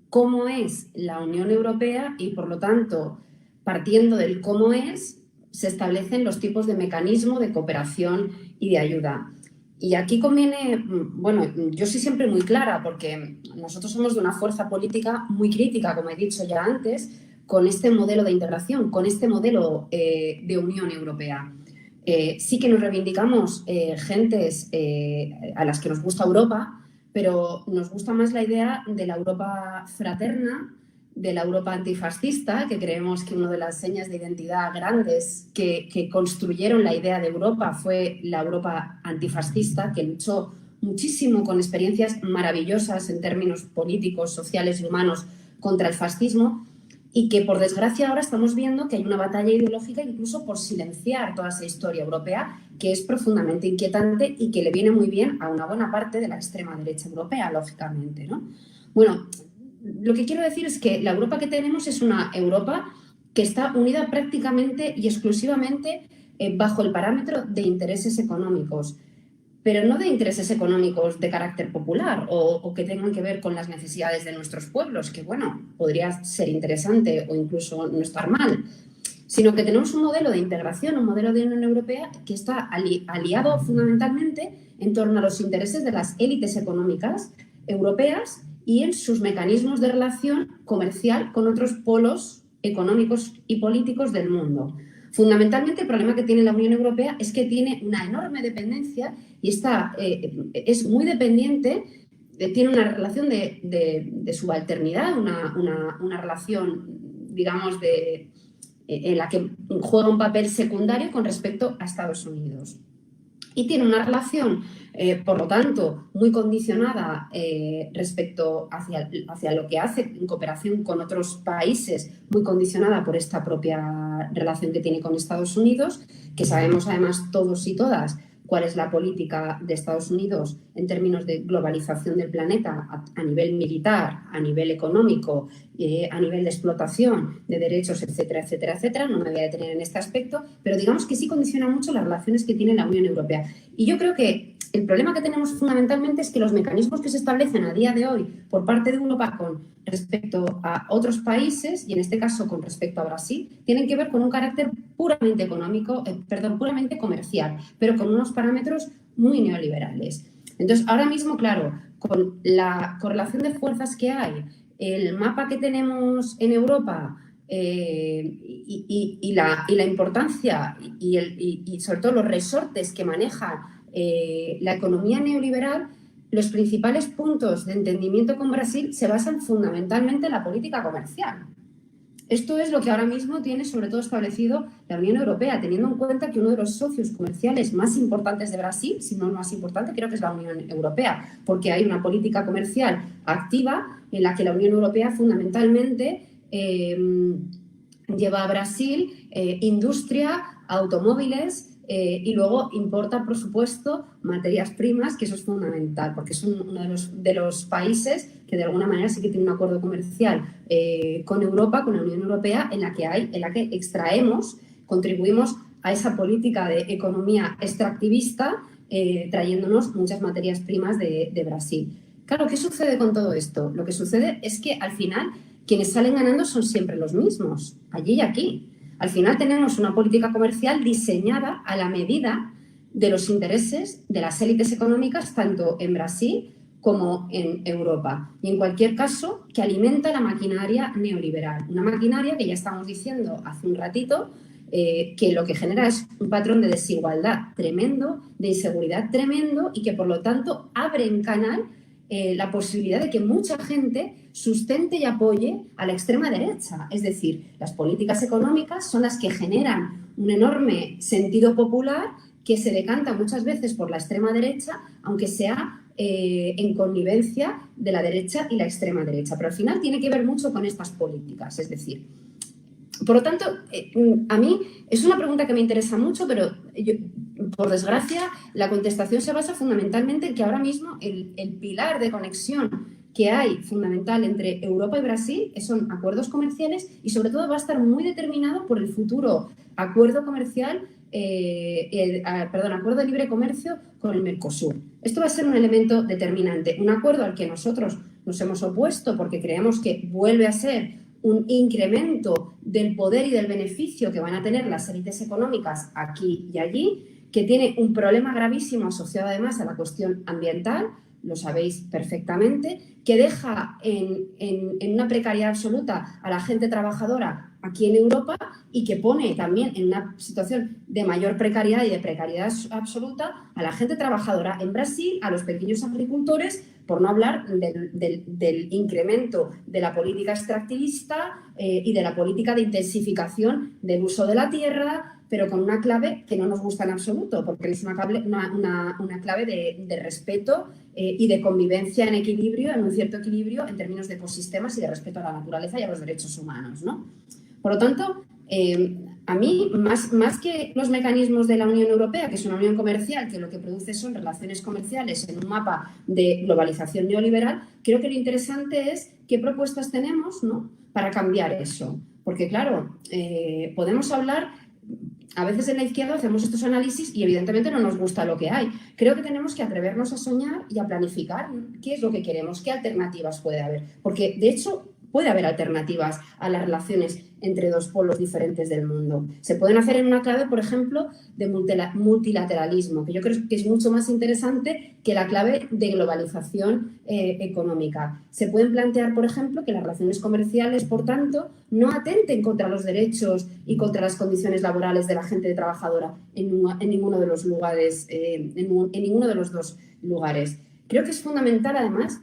cómo es la Unión Europea y, por lo tanto, partiendo del cómo es, se establecen los tipos de mecanismo de cooperación de ayuda. Y aquí conviene, bueno, yo soy siempre muy clara porque nosotros somos de una fuerza política muy crítica, como he dicho ya antes, con este modelo de integración, con este modelo de Unión Europea. Sí que nos reivindicamos gentes a las que nos gusta Europa, pero nos gusta más la idea de la Europa fraterna, de la Europa antifascista, que creemos que una de las señas de identidad grandes que construyeron la idea de Europa fue la Europa antifascista, que luchó muchísimo con experiencias maravillosas en términos políticos, sociales y humanos contra el fascismo, y que por desgracia ahora estamos viendo que hay una batalla ideológica incluso por silenciar toda esa historia europea, que es profundamente inquietante y que le viene muy bien a una buena parte de la extrema derecha europea, lógicamente, ¿no? Bueno, lo que quiero decir es que la Europa que tenemos es una Europa que está unida prácticamente y exclusivamente bajo el parámetro de intereses económicos, pero no de intereses económicos de carácter popular o que tengan que ver con las necesidades de nuestros pueblos, que bueno, podría ser interesante o incluso no estar mal, sino que tenemos un modelo de integración, un modelo de Unión Europea que está aliado fundamentalmente en torno a los intereses de las élites económicas europeas y en sus mecanismos de relación comercial con otros polos económicos y políticos del mundo. Fundamentalmente, el problema que tiene la Unión Europea es que tiene una enorme dependencia y es muy dependiente, tiene una relación de subalternidad, una relación, digamos, en la que juega un papel secundario con respecto a Estados Unidos. Y tiene una relación, por lo tanto, muy condicionada respecto hacia lo que hace en cooperación con otros países, muy condicionada por esta propia relación que tiene con Estados Unidos, que sabemos además todos y todas cuál es la política de Estados Unidos en términos de globalización del planeta a nivel militar, a nivel económico, a nivel de explotación de derechos, etcétera, etcétera, etcétera. No me voy a detener en este aspecto, pero digamos que sí condiciona mucho las relaciones que tiene la Unión Europea. Y yo creo que el problema que tenemos fundamentalmente es que los mecanismos que se establecen a día de hoy por parte de Europa con respecto a otros países, y en este caso con respecto a Brasil, tienen que ver con un carácter puramente puramente comercial, pero con unos parámetros muy neoliberales. Entonces, ahora mismo, claro, con la correlación de fuerzas que hay, el mapa que tenemos en Europa y la importancia y sobre todo los resortes que maneja la economía neoliberal, los principales puntos de entendimiento con Brasil se basan fundamentalmente en la política comercial. Esto es lo que ahora mismo tiene sobre todo establecido la Unión Europea, teniendo en cuenta que uno de los socios comerciales más importantes de Brasil, si no el más importante, creo que es la Unión Europea, porque hay una política comercial activa en la que la Unión Europea fundamentalmente lleva a Brasil industria, automóviles, y luego importa, por supuesto, materias primas, que eso es fundamental, porque es uno de los países que de alguna manera sí que tiene un acuerdo comercial con Europa, con la Unión Europea, en la que extraemos, contribuimos a esa política de economía extractivista, trayéndonos muchas materias primas de Brasil. Claro, ¿qué sucede con todo esto? Lo que sucede es que al final quienes salen ganando son siempre los mismos, allí y aquí. Al final tenemos una política comercial diseñada a la medida de los intereses de las élites económicas, tanto en Brasil como en Europa. Y en cualquier caso, que alimenta la maquinaria neoliberal. Una maquinaria que ya estamos diciendo hace un ratito, que lo que genera es un patrón de desigualdad tremendo, de inseguridad tremendo y que por lo tanto abre en canal la posibilidad de que mucha gente sustente y apoye a la extrema derecha. Es decir, las políticas económicas son las que generan un enorme sentido popular que se decanta muchas veces por la extrema derecha, aunque sea en connivencia de la derecha y la extrema derecha. Pero al final tiene que ver mucho con estas políticas. Es decir, por lo tanto, a mí es una pregunta que me interesa mucho, pero por desgracia la contestación se basa fundamentalmente en que ahora mismo el pilar de conexión que hay fundamental entre Europa y Brasil son acuerdos comerciales y sobre todo va a estar muy determinado por el futuro acuerdo comercial, acuerdo de libre comercio con el Mercosur. Esto va a ser un elemento determinante, un acuerdo al que nosotros nos hemos opuesto porque creemos que vuelve a ser un incremento del poder y del beneficio que van a tener las élites económicas aquí y allí, que tiene un problema gravísimo asociado además a la cuestión ambiental, lo sabéis perfectamente, que deja en una precariedad absoluta a la gente trabajadora aquí en Europa y que pone también en una situación de mayor precariedad y de precariedad absoluta a la gente trabajadora en Brasil, a los pequeños agricultores, por no hablar del incremento de la política extractivista y de la política de intensificación del uso de la tierra, pero con una clave que no nos gusta en absoluto, porque es una clave de respeto y de convivencia en equilibrio, en un cierto equilibrio en términos de ecosistemas y de respeto a la naturaleza y a los derechos humanos, ¿no? Por lo tanto, a mí, más que los mecanismos de la Unión Europea, que es una unión comercial que lo que produce son relaciones comerciales en un mapa de globalización neoliberal, creo que lo interesante es qué propuestas tenemos, ¿no?, para cambiar eso. Porque, claro, podemos hablar... A veces en la izquierda hacemos estos análisis y evidentemente no nos gusta lo que hay. Creo que tenemos que atrevernos a soñar y a planificar qué es lo que queremos, qué alternativas puede haber. Porque, de hecho, puede haber alternativas a las relaciones entre dos polos diferentes del mundo. Se pueden hacer en una clave, por ejemplo, de multilateralismo, que yo creo que es mucho más interesante que la clave de globalización económica. Se pueden plantear, por ejemplo, que las relaciones comerciales, por tanto, no atenten contra los derechos y contra las condiciones laborales de la gente trabajadora en ninguno de los lugares, en ninguno de los dos lugares. Creo que es fundamental, además,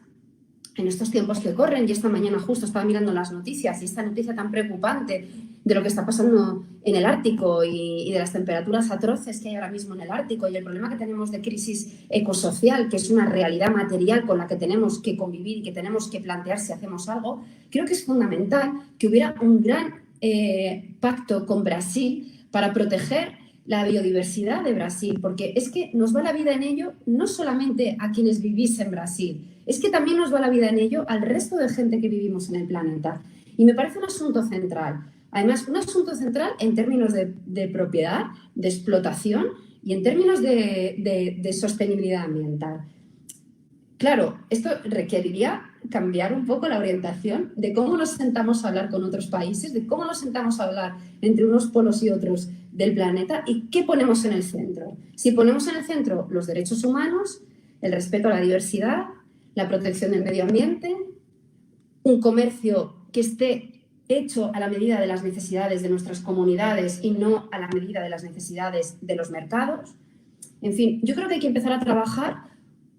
en estos tiempos que corren, y esta mañana justo estaba mirando las noticias y esta noticia tan preocupante de lo que está pasando en el Ártico y de las temperaturas atroces que hay ahora mismo en el Ártico y el problema que tenemos de crisis ecosocial, que es una realidad material con la que tenemos que convivir y que tenemos que plantear si hacemos algo, creo que es fundamental que hubiera un gran pacto con Brasil para proteger la biodiversidad de Brasil, porque es que nos va la vida en ello no solamente a quienes vivís en Brasil, es que también nos va la vida en ello al resto de gente que vivimos en el planeta. Y me parece un asunto central. Además, un asunto central en términos de propiedad, de explotación y en términos de sostenibilidad ambiental. Claro, esto requeriría cambiar un poco la orientación de cómo nos sentamos a hablar con otros países, de cómo nos sentamos a hablar entre unos polos y otros del planeta y qué ponemos en el centro. Si ponemos en el centro los derechos humanos, el respeto a la diversidad, la protección del medio ambiente, un comercio que esté hecho a la medida de las necesidades de nuestras comunidades y no a la medida de las necesidades de los mercados. En fin, yo creo que hay que empezar a trabajar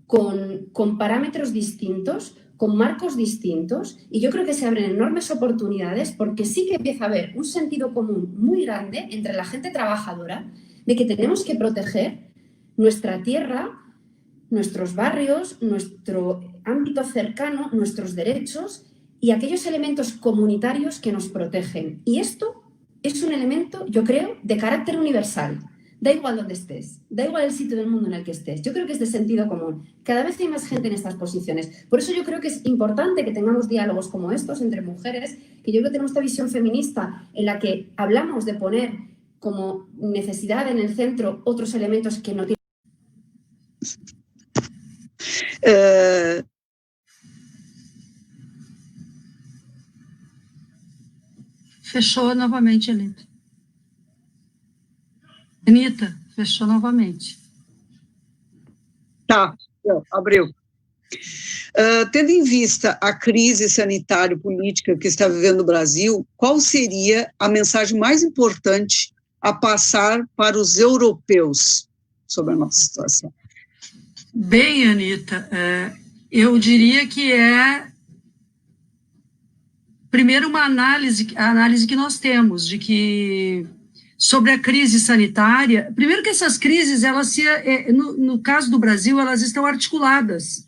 con parámetros distintos, con marcos distintos, y yo creo que se abren enormes oportunidades porque sí que empieza a haber un sentido común muy grande entre la gente trabajadora de que tenemos que proteger nuestra tierra, nuestros barrios, nuestro ámbito cercano, nuestros derechos y aquellos elementos comunitarios que nos protegen. Y esto es un elemento, yo creo, de carácter universal. Da igual donde estés, da igual el sitio del mundo en el que estés. Yo creo que es de sentido común. Cada vez hay más gente en estas posiciones. Por eso yo creo que es importante que tengamos diálogos como estos entre mujeres, que yo creo que tenemos esta visión feminista en la que hablamos de poner como necesidad en el centro otros elementos que no tienen. Fechou novamente, Anita. Anita, fechou novamente. Tá, abriu. Tendo em vista a crise sanitário-política que está vivendo o Brasil, qual seria a mensagem mais importante a passar para os europeus sobre a nossa situação? Bem, Anita, eu diria que primeiro a análise que nós temos de que sobre a crise sanitária, primeiro que essas crises, elas no caso do Brasil, elas estão articuladas.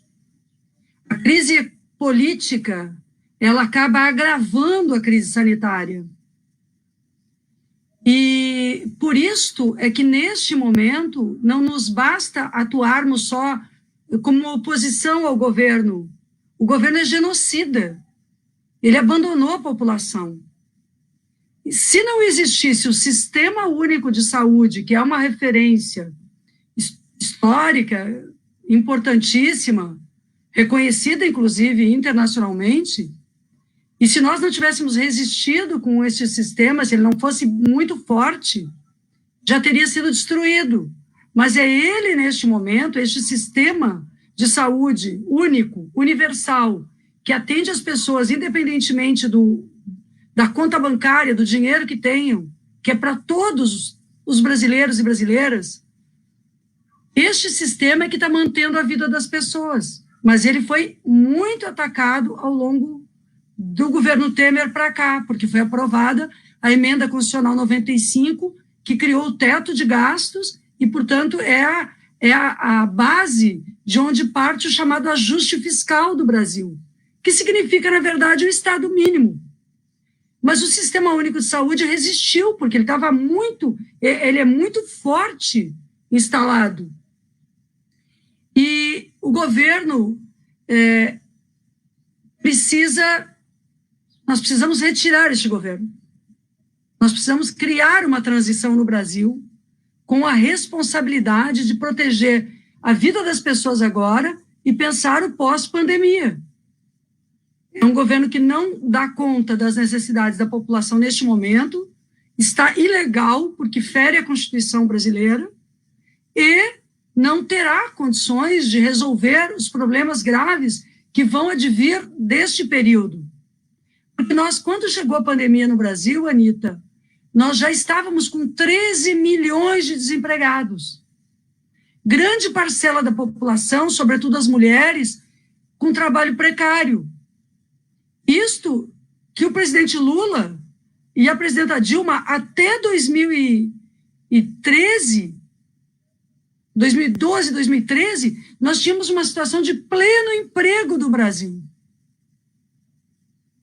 A crise política, ela acaba agravando a crise sanitária. E por isto é que neste momento não nos basta atuarmos só como oposição ao governo. O governo é genocida. Ele abandonou a população. Se não existisse o Sistema Único de Saúde, que é uma referência histórica, importantíssima, reconhecida, inclusive, internacionalmente, e se nós não tivéssemos resistido com este sistema, se ele não fosse muito forte, já teria sido destruído. mas é ele, neste momento, este sistema de saúde único, universal, que atende as pessoas independentemente da conta bancária, do dinheiro que tenham, que é para todos os brasileiros e brasileiras. Este sistema é que está mantendo a vida das pessoas, mas ele foi muito atacado ao longo do governo Temer para cá, porque foi aprovada a emenda constitucional 95, que criou o teto de gastos e, portanto, é a base de onde parte o chamado ajuste fiscal do Brasil, que significa, na verdade, o Estado mínimo. Mas o Sistema Único de Saúde resistiu, porque ele é muito forte instalado. E o governo nós precisamos retirar este governo. Nós precisamos criar uma transição no Brasil com a responsabilidade de proteger a vida das pessoas agora e pensar o pós-pandemia. É um governo que não dá conta das necessidades da população neste momento, está ilegal, porque fere a Constituição brasileira, e não terá condições de resolver os problemas graves que vão advir deste período. Porque quando chegou a pandemia no Brasil, Anita, nós já estávamos com 13 milhões de desempregados. Grande parcela da população, sobretudo as mulheres, com trabalho precário. Isto que o presidente Lula e a presidenta Dilma, até 2012, 2013, nós tínhamos uma situação de pleno emprego do Brasil.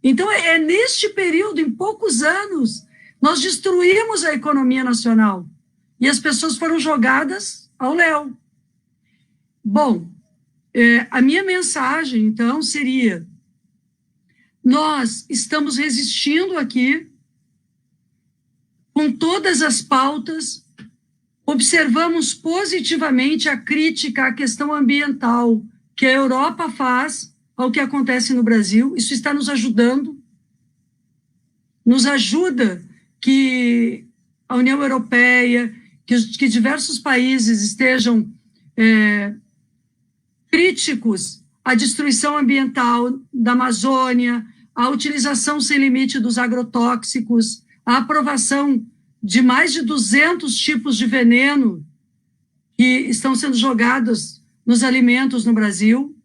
Então, é neste período, em poucos anos, nós destruímos a economia nacional e as pessoas foram jogadas ao léu. Bom, a minha mensagem, então, seria: nós estamos resistindo aqui com todas as pautas, observamos positivamente a crítica à questão ambiental que a Europa faz ao que acontece no Brasil. Isso está nos ajudando, nos ajuda que a União Europeia, que diversos países estejam críticos à destruição ambiental da Amazônia, à utilização sem limite dos agrotóxicos, à aprovação de mais de 200 tipos de veneno que estão sendo jogados nos alimentos no Brasil.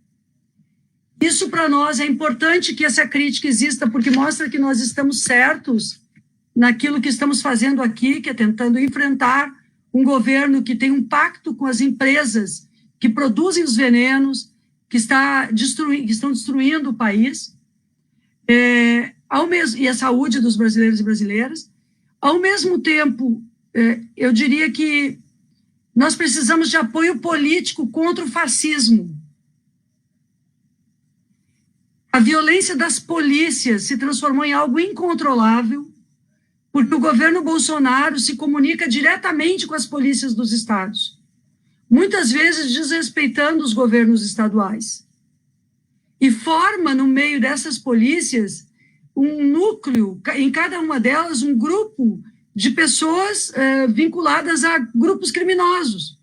Isso, para nós, é importante que essa crítica exista, porque mostra que nós estamos certos naquilo que estamos fazendo aqui, que é tentando enfrentar um governo que tem um pacto com as empresas que produzem os venenos, que estão destruindo o país, e a saúde dos brasileiros e brasileiras. Ao mesmo tempo, eu diria que nós precisamos de apoio político contra o fascismo. A violência das polícias se transformou em algo incontrolável, porque o governo Bolsonaro se comunica diretamente com as polícias dos estados, muitas vezes desrespeitando os governos estaduais, e forma no meio dessas polícias um núcleo, em cada uma delas um grupo de pessoas vinculadas a grupos criminosos.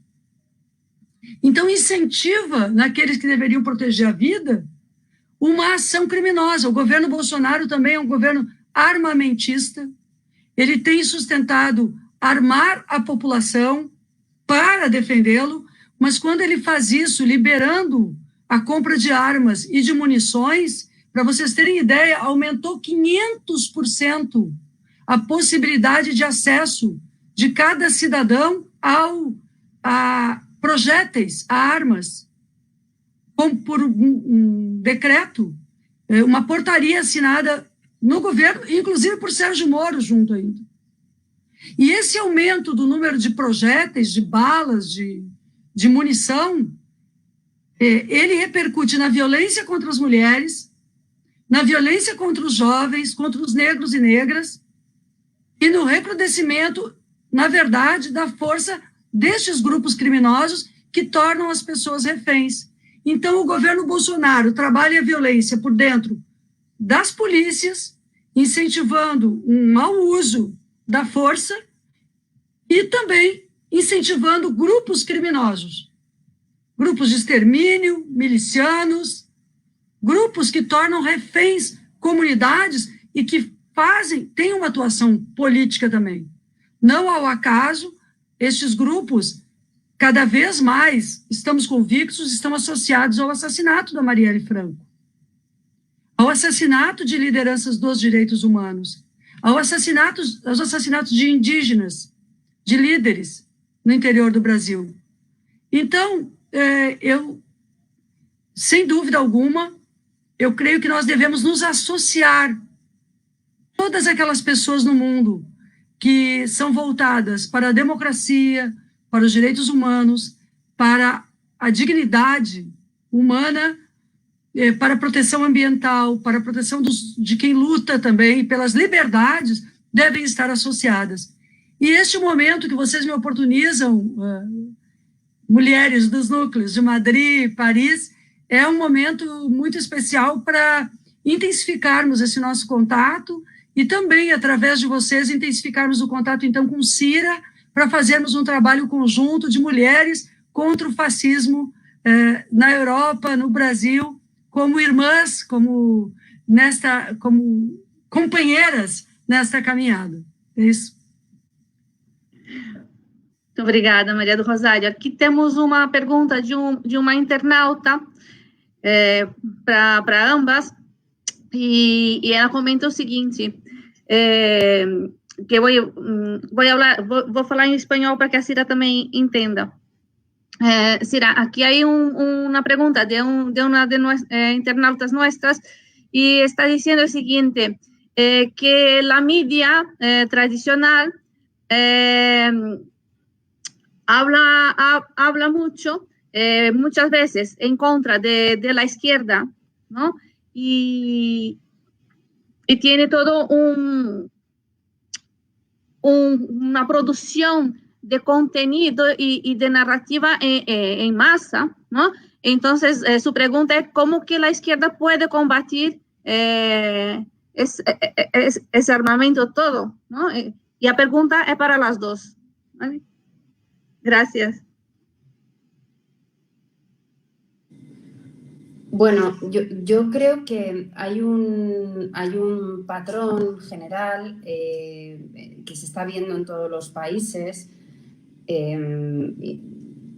Então incentiva naqueles que deveriam proteger a vida uma ação criminosa. O governo Bolsonaro também é um governo armamentista. Ele tem sustentado armar a população para defendê-lo, mas quando ele faz isso, liberando a compra de armas e de munições, para vocês terem ideia, aumentou 500% a possibilidade de acesso de cada cidadão a projéteis, a armas, como por um decreto, uma portaria assinada no governo, inclusive por Sérgio Moro junto ainda. E esse aumento do número de projéteis, de balas, de munição, ele repercute na violência contra as mulheres, na violência contra os jovens, contra os negros e negras, e no recrudescimento, na verdade, da força destes grupos criminosos que tornam as pessoas reféns. Então, o governo Bolsonaro trabalha a violência por dentro das polícias, incentivando um mau uso da força e também incentivando grupos criminosos, grupos de extermínio, milicianos, grupos que tornam reféns comunidades e que têm uma atuação política também. Não ao acaso, estes grupos, cada vez mais, estamos convictos, estão associados ao assassinato da Marielle Franco, ao assassinato de lideranças dos direitos humanos, aos assassinatos de indígenas, de líderes no interior do Brasil. Então, sem dúvida alguma, eu creio que nós devemos nos associar, todas aquelas pessoas no mundo que são voltadas para a democracia, para os direitos humanos, para a dignidade humana, para a proteção ambiental, para a proteção de quem luta também pelas liberdades, devem estar associadas. E este momento que vocês me oportunizam, mulheres dos núcleos de Madrid, Paris, é um momento muito especial para intensificarmos esse nosso contato e também, através de vocês, intensificarmos o contato, então, com Cira, para fazermos um trabalho conjunto de mulheres contra o fascismo na Europa, no Brasil, como irmãs, como companheiras nesta caminhada. É isso. Muito obrigada, Maria do Rosário. Aqui temos uma pergunta de uma internauta para ambas, e ela comenta o seguinte, que vou falar em espanhol para que a Cira também entenda. Cira, aquí hay una pregunta de una de internautas nuestras y está diciendo el siguiente, que la media tradicional habla mucho, muchas veces en contra de la izquierda, ¿no? Y tiene todo una producción de contenido y de narrativa en masa, ¿no? Entonces, su pregunta es cómo que la izquierda puede combatir ese armamento todo, ¿no? Y la pregunta es para las dos, ¿vale? Gracias. Bueno, yo creo que hay un patrón general que se está viendo en todos los países,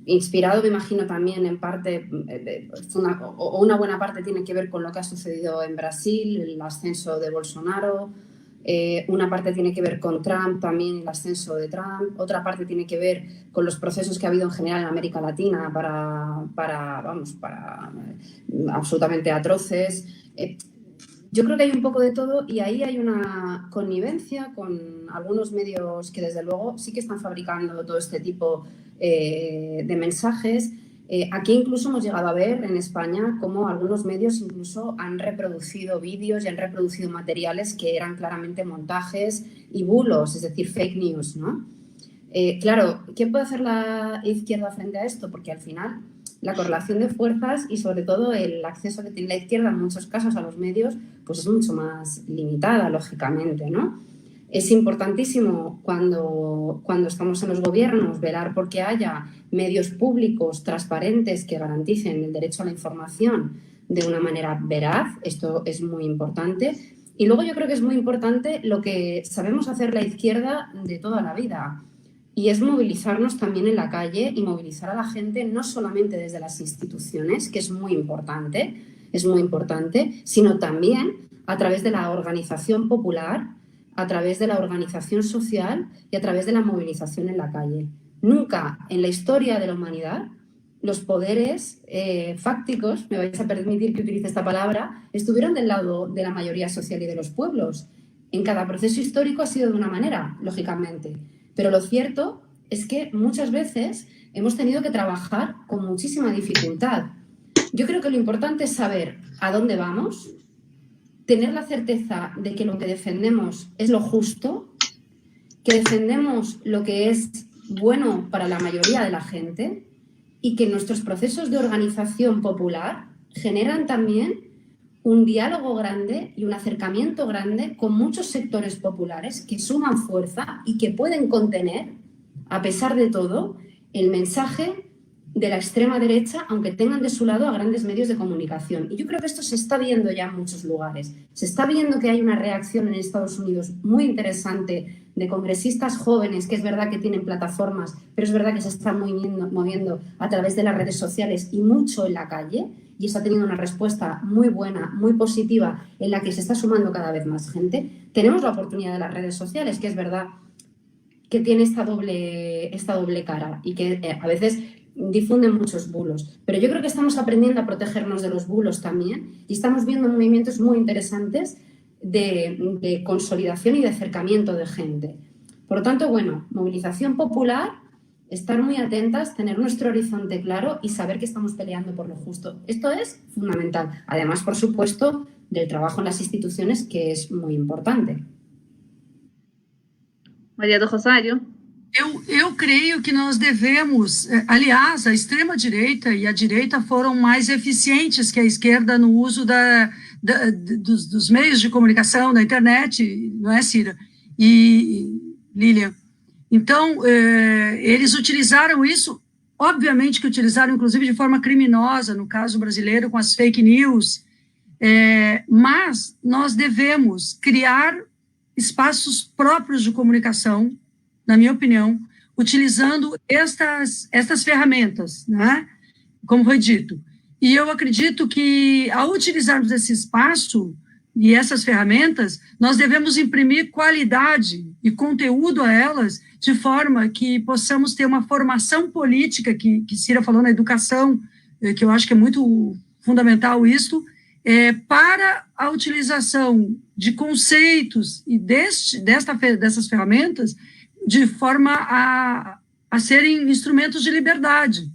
inspirado, me imagino, también en parte, o una buena parte tiene que ver con lo que ha sucedido en Brasil, el ascenso de Bolsonaro, una parte tiene que ver con Trump también, el ascenso de Trump, otra parte tiene que ver con los procesos que ha habido en general en América Latina para absolutamente atroces. Yo creo que hay un poco de todo y ahí hay una connivencia con algunos medios que desde luego sí que están fabricando todo este tipo de mensajes. Aquí incluso hemos llegado a ver en España cómo algunos medios incluso han reproducido vídeos y han reproducido materiales que eran claramente montajes y bulos, es decir, fake news, ¿no? Claro, ¿qué puede hacer la izquierda frente a esto? Porque al final la correlación de fuerzas y sobre todo el acceso que tiene la izquierda en muchos casos a los medios pues es mucho más limitada, lógicamente, ¿no? Es importantísimo cuando estamos en los gobiernos velar porque haya medios públicos transparentes que garanticen el derecho a la información de una manera veraz. Esto es muy importante. Y luego yo creo que es muy importante lo que sabemos hacer la izquierda de toda la vida, y es movilizarnos también en la calle y movilizar a la gente no solamente desde las instituciones, que es muy importante, sino también a través de la organización popular, a través de la organización social y a través de la movilización en la calle. Nunca en la historia de la humanidad los poderes fácticos, me vais a permitir que utilice esta palabra, estuvieron del lado de la mayoría social y de los pueblos. En cada proceso histórico ha sido de una manera, lógicamente, pero lo cierto es que muchas veces hemos tenido que trabajar con muchísima dificultad. Yo creo que lo importante es saber a dónde vamos, tener la certeza de que lo que defendemos es lo justo, que defendemos lo que es bueno para la mayoría de la gente y que nuestros procesos de organización popular generan también un diálogo grande y un acercamiento grande con muchos sectores populares que suman fuerza y que pueden contener a pesar de todo, el mensaje de la extrema derecha, aunque tengan de su lado a grandes medios de comunicación. Y yo creo que esto se está viendo ya en muchos lugares. Se está viendo que hay una reacción en Estados Unidos muy interesante de congresistas jóvenes, que es verdad que tienen plataformas, pero es verdad que se están moviendo a través de las redes sociales y mucho en la calle, y está teniendo una respuesta muy buena, muy positiva, en la que se está sumando cada vez más gente. Tenemos la oportunidad de las redes sociales, que es verdad que tiene esta doble cara y que a veces difunden muchos bulos, pero yo creo que estamos aprendiendo a protegernos de los bulos también y estamos viendo movimientos muy interesantes de consolidación y de acercamiento de gente. Por lo tanto, bueno, movilización popular, estar muy atentas, tener nuestro horizonte claro y saber que estamos peleando por lo justo. Esto es fundamental. Además, por supuesto, del trabajo en las instituciones, que es muy importante. Maria do Rosário. Eu creio que nós devemos, aliás, a extrema-direita e a direita foram mais eficientes que a esquerda no uso dos meios de comunicação, da internet, não é, Cira? E Lilian. Então, eles utilizaram isso, obviamente que utilizaram, inclusive, de forma criminosa, no caso brasileiro, com as fake news, mas nós devemos criar espaços próprios de comunicação, na minha opinião, utilizando estas ferramentas, né? Como foi dito. E eu acredito que, ao utilizarmos esse espaço e essas ferramentas, nós devemos imprimir qualidade e conteúdo a elas, de forma que possamos ter uma formação política, que Cira falou na educação, que eu acho que é muito fundamental isso, para a utilização de conceitos e dessas ferramentas, de forma a serem instrumentos de liberdade.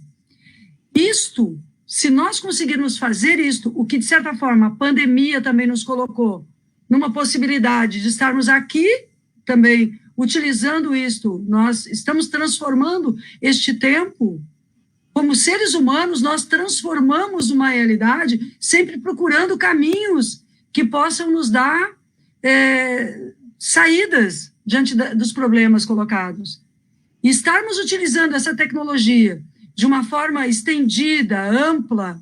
Isto, se nós conseguirmos fazer isto, o que, de certa forma, a pandemia também nos colocou numa possibilidade de estarmos aqui também utilizando isto, nós estamos transformando este tempo, como seres humanos, nós transformamos uma realidade, sempre procurando caminhos que possam nos dar saídas diante dos problemas colocados. E estarmos utilizando essa tecnologia de uma forma estendida, ampla,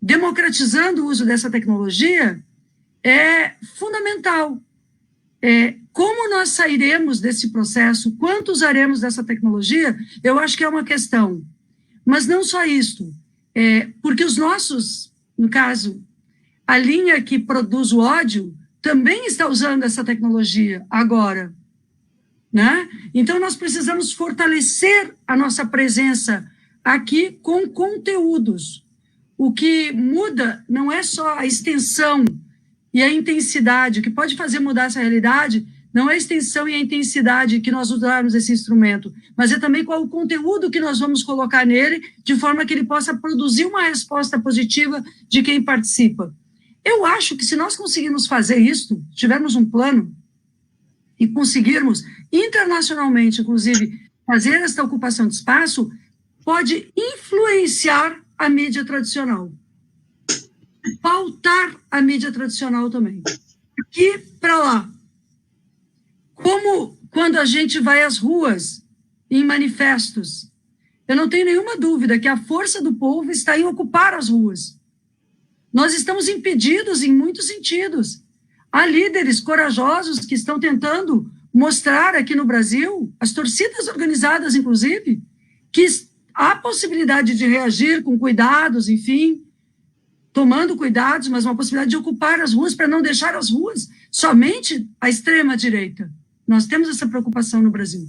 democratizando o uso dessa tecnologia, é fundamental. Como nós sairemos desse processo, quanto usaremos dessa tecnologia, eu acho que é uma questão. Mas não só isso, porque os nossos, no caso, a linha que produz o ódio, também está usando essa tecnologia agora. Né? Então, nós precisamos fortalecer a nossa presença aqui com conteúdos. O que muda não é só a extensão e a intensidade, o que pode fazer mudar essa realidade não é a extensão e a intensidade que nós usarmos esse instrumento, mas é também qual o conteúdo que nós vamos colocar nele, de forma que ele possa produzir uma resposta positiva de quem participa. Eu acho que se nós conseguirmos fazer isso, tivermos um plano, e conseguirmos internacionalmente, inclusive, fazer esta ocupação de espaço, pode influenciar a mídia tradicional. Pautar a mídia tradicional também. Aqui para lá. Como quando a gente vai às ruas, em manifestos, eu não tenho nenhuma dúvida que a força do povo está em ocupar as ruas. Nós estamos impedidos em muitos sentidos. Há líderes corajosos que estão tentando mostrar aqui no Brasil, as torcidas organizadas, inclusive, que há possibilidade de reagir com cuidados, enfim, tomando cuidados, mas uma possibilidade de ocupar as ruas para não deixar as ruas somente à extrema-direita. Nós temos essa preocupação no Brasil.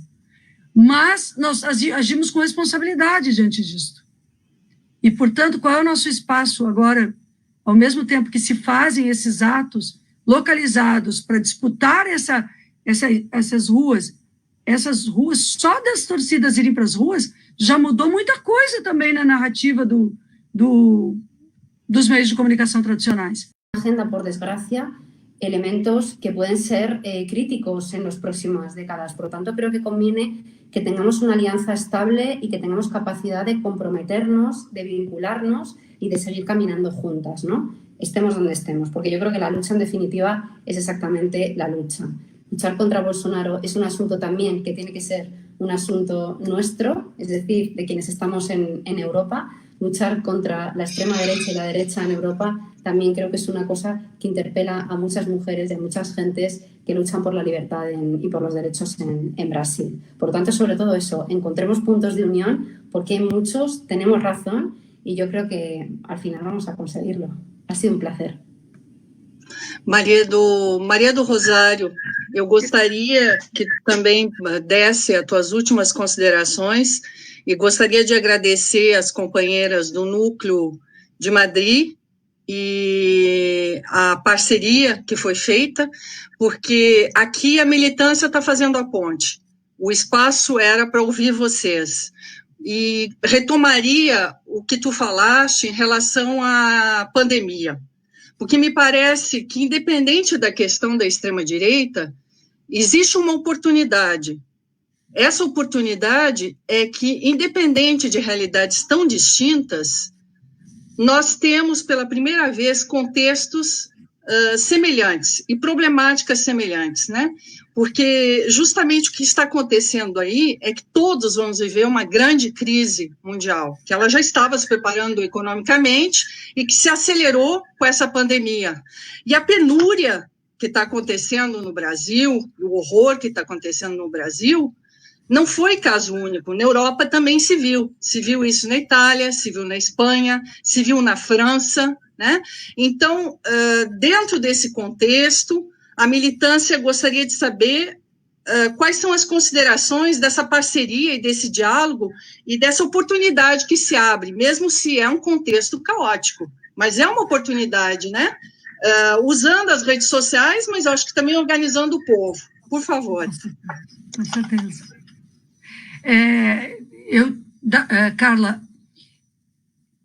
Mas nós agimos com responsabilidade diante disso. E, portanto, qual é o nosso espaço agora, ao mesmo tempo que se fazem esses atos localizados para disputar essas ruas só das torcidas irem para as ruas, já mudou muita coisa também na narrativa dos meios de comunicação tradicionais. Agenda, por desgracia, elementos que pueden ser críticos en las próximas décadas. Por lo tanto, creo que conviene que tengamos una alianza estable y que tengamos capacidad de comprometernos, de vincularnos y de seguir caminando juntas, ¿no? Estemos donde estemos, porque yo creo que la lucha, en definitiva, es exactamente la lucha. Luchar contra Bolsonaro es un asunto también que tiene que ser un asunto nuestro, es decir, de quienes estamos en Europa. Luchar contra la extrema derecha y la derecha en Europa también creo que es una cosa que interpela a muchas mujeres y a muchas gentes que luchan por la libertad y por los derechos en Brasil. Por lo tanto, sobre todo eso, encontremos puntos de unión, porque muchos tenemos razón y yo creo que al final vamos a conseguirlo. Ha sido un placer. Maria do Rosário, eu gostaria que também desse as tuas últimas considerações e gostaria de agradecer as companheiras do Núcleo de Madrid e a parceria que foi feita, porque aqui a militância está fazendo a ponte. O espaço era para ouvir vocês. E retomaria o que tu falaste em relação à pandemia, porque me parece que, independente da questão da extrema-direita, existe uma oportunidade. Essa oportunidade é que, independente de realidades tão distintas, nós temos, pela primeira vez, contextos semelhantes e problemáticas semelhantes, né? Porque justamente o que está acontecendo aí é que todos vamos viver uma grande crise mundial, que ela já estava se preparando economicamente e que se acelerou com essa pandemia. E a penúria que está acontecendo no Brasil, o horror que está acontecendo no Brasil, não foi caso único. Na Europa também se viu isso na Itália, se viu na Espanha, se viu na França, né? Então, dentro desse contexto, a militância gostaria de saber quais são as considerações dessa parceria e desse diálogo e dessa oportunidade que se abre, mesmo se é um contexto caótico, mas é uma oportunidade, né? Usando as redes sociais, mas acho que também organizando o povo. Por favor. Com certeza. Carla,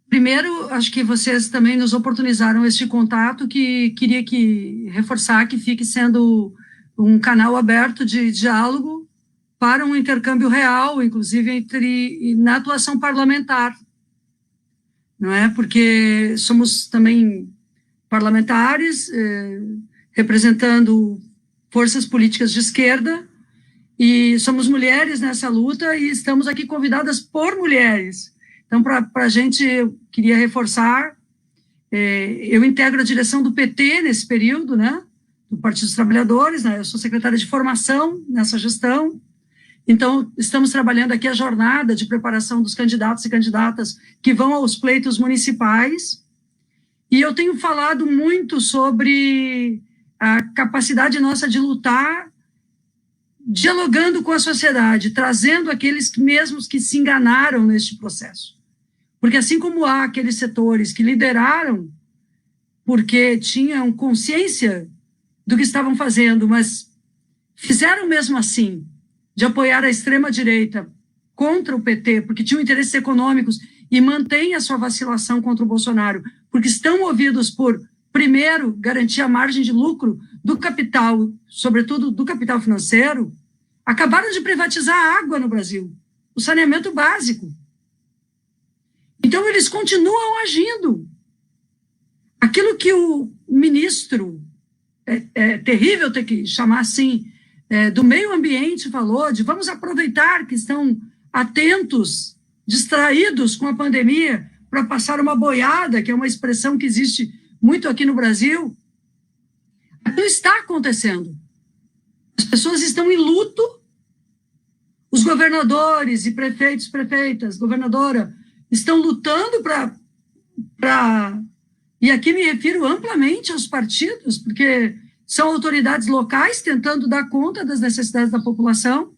primeiro, acho que vocês também nos oportunizaram este contato, que queria reforçar que fique sendo um canal aberto de diálogo para um intercâmbio real, inclusive na atuação parlamentar, não é? Porque somos também parlamentares, representando forças políticas de esquerda, e somos mulheres nessa luta e estamos aqui convidadas por mulheres. Então, para a gente, eu queria reforçar, eu integro a direção do PT nesse período, né, do Partido dos Trabalhadores, né, eu sou secretária de formação nessa gestão, então estamos trabalhando aqui a jornada de preparação dos candidatos e candidatas que vão aos pleitos municipais, e eu tenho falado muito sobre a capacidade nossa de lutar, dialogando com a sociedade, trazendo aqueles mesmos que se enganaram neste processo. Porque assim como há aqueles setores que lideraram porque tinham consciência do que estavam fazendo, mas fizeram mesmo assim, de apoiar a extrema-direita contra o PT, porque tinham interesses econômicos e mantêm a sua vacilação contra o Bolsonaro, porque estão movidos por, primeiro, garantir a margem de lucro do capital, sobretudo do capital financeiro, acabaram de privatizar a água no Brasil, o saneamento básico. Então, eles continuam agindo. Aquilo que o ministro, é terrível ter que chamar assim, do meio ambiente falou, de vamos aproveitar que estão atentos, distraídos com a pandemia, para passar uma boiada, que é uma expressão que existe muito aqui no Brasil. Aquilo está acontecendo. As pessoas estão em luto, os governadores e prefeitos, prefeitas, governadora, estão lutando para... E aqui me refiro amplamente aos partidos, porque são autoridades locais tentando dar conta das necessidades da população,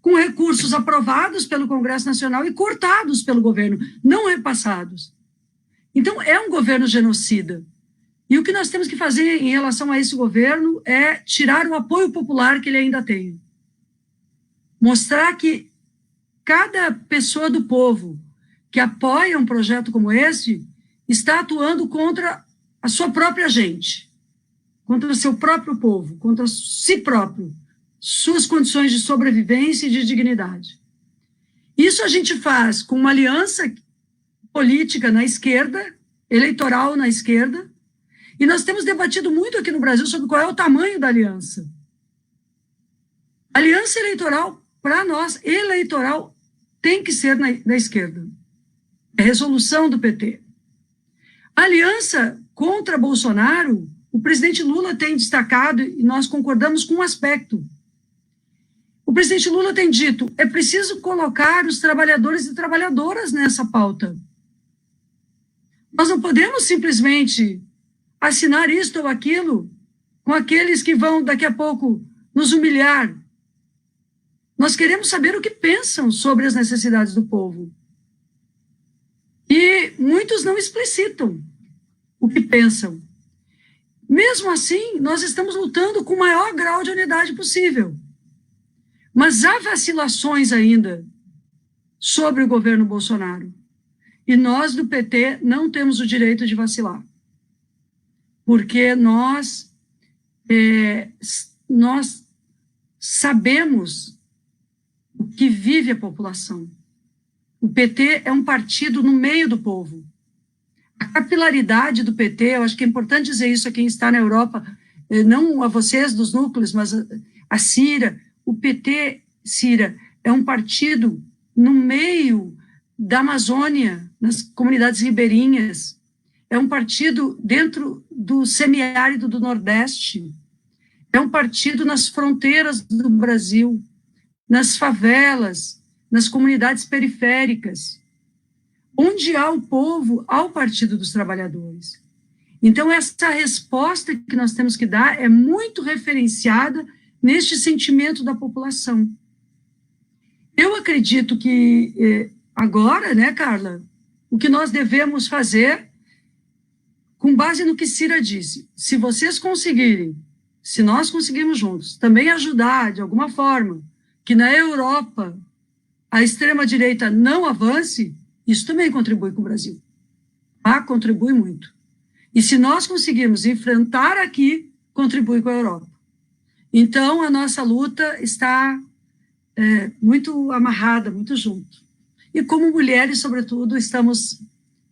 com recursos aprovados pelo Congresso Nacional e cortados pelo governo, não repassados. Então, é um governo genocida. E o que nós temos que fazer em relação a esse governo é tirar o apoio popular que ele ainda tem. Mostrar que cada pessoa do povo que apoia um projeto como esse está atuando contra a sua própria gente, contra o seu próprio povo, contra si próprio, suas condições de sobrevivência e de dignidade. Isso a gente faz com uma aliança política na esquerda, eleitoral na esquerda, e nós temos debatido muito aqui no Brasil sobre qual é o tamanho da aliança. A aliança eleitoral para nós, eleitoral tem que ser da esquerda. É resolução do PT. A aliança contra Bolsonaro, o presidente Lula tem destacado, e nós concordamos com um aspecto. O presidente Lula tem dito, é preciso colocar os trabalhadores e trabalhadoras nessa pauta. Nós não podemos simplesmente assinar isto ou aquilo com aqueles que vão, daqui a pouco, nos humilhar. Nós queremos saber o que pensam sobre as necessidades do povo. E muitos não explicitam o que pensam. Mesmo assim, nós estamos lutando com o maior grau de unidade possível. Mas há vacilações ainda sobre o governo Bolsonaro. E nós, do PT, não temos o direito de vacilar. Porque nós sabemos o que vive a população. O PT é um partido no meio do povo. A capilaridade do PT, eu acho que é importante dizer isso a quem está na Europa, não a vocês dos núcleos, mas a Cira. O PT, Cira, é um partido no meio da Amazônia, nas comunidades ribeirinhas. É um partido dentro do semiárido do Nordeste. É um partido nas fronteiras do Brasil, nas favelas, nas comunidades periféricas. Onde há o povo, há o Partido dos Trabalhadores. Então, essa resposta que nós temos que dar é muito referenciada neste sentimento da população. Eu acredito que agora, né, Carla, o que nós devemos fazer, com base no que Cira disse, se vocês conseguirem, se nós conseguirmos juntos, também ajudar, de alguma forma, que na Europa a extrema-direita não avance, isso também contribui com o Brasil. Contribui muito. E se nós conseguirmos enfrentar aqui, contribui com a Europa. Então, a nossa luta está muito amarrada, muito junto. E como mulheres, sobretudo, estamos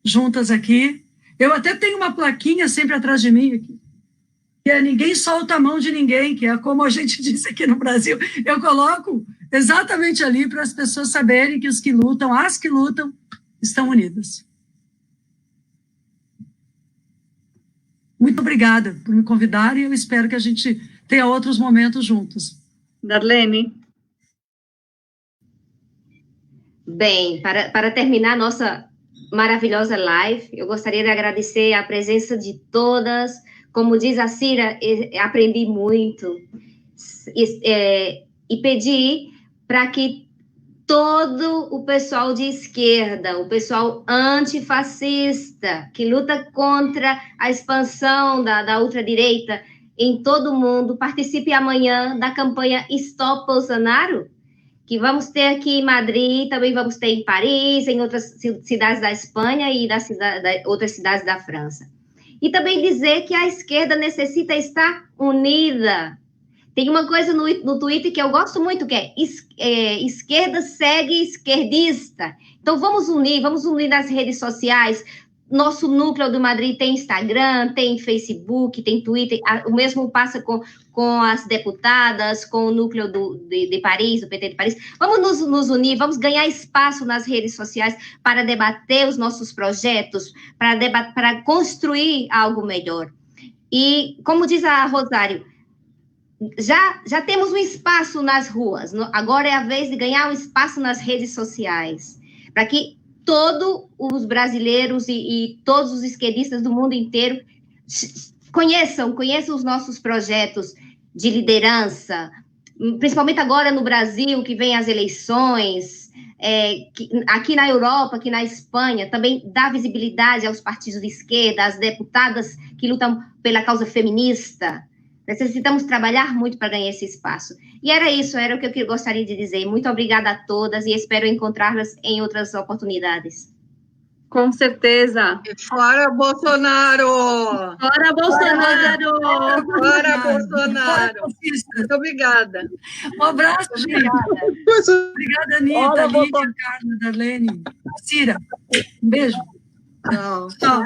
juntas aqui. Eu até tenho uma plaquinha sempre atrás de mim aqui, que é ninguém solta a mão de ninguém, que é como a gente diz aqui no Brasil. Eu coloco exatamente ali para as pessoas saberem que os que lutam, as que lutam, estão unidas. Muito obrigada por me convidar e eu espero que a gente tenha outros momentos juntos. Darlene. Bem, para terminar a nossa maravilhosa live, eu gostaria de agradecer a presença de todas. Como diz a Cira, aprendi muito. E pedir para que todo o pessoal de esquerda, o pessoal antifascista, que luta contra a expansão da ultradireita em todo o mundo, participe amanhã da campanha Stop Bolsonaro, que vamos ter aqui em Madrid, também vamos ter em Paris, em outras cidades da Espanha e outras cidades da França. E também dizer que a esquerda necessita estar unida. Tem uma coisa no Twitter que eu gosto muito, que é esquerda segue esquerdista. Então, vamos unir nas redes sociais. Nosso núcleo do Madrid tem Instagram, tem Facebook, tem Twitter. O mesmo passa com as deputadas, com o núcleo de Paris, do PT de Paris. Vamos nos unir, vamos ganhar espaço nas redes sociais para debater os nossos projetos, para construir algo melhor. E, como diz a Rosário, já temos um espaço nas ruas, agora é a vez de ganhar um espaço nas redes sociais, para que todos os brasileiros e todos os esquerdistas do mundo inteiro conheçam os nossos projetos de liderança, principalmente agora no Brasil, que vem as eleições, aqui na Europa, aqui na Espanha, também dá visibilidade aos partidos de esquerda, às deputadas que lutam pela causa feminista. Necessitamos trabalhar muito para ganhar esse espaço. E era o que eu gostaria de dizer. Muito obrigada a todas e espero encontrá-las em outras oportunidades. Com certeza. Fora Bolsonaro! Fora Bolsonaro! Fora Bolsonaro! Muito obrigada. Um abraço, gente. Obrigada, Anitta, Lídia, Carla, Darlene, Cira. Um beijo. Tchau. Tchau.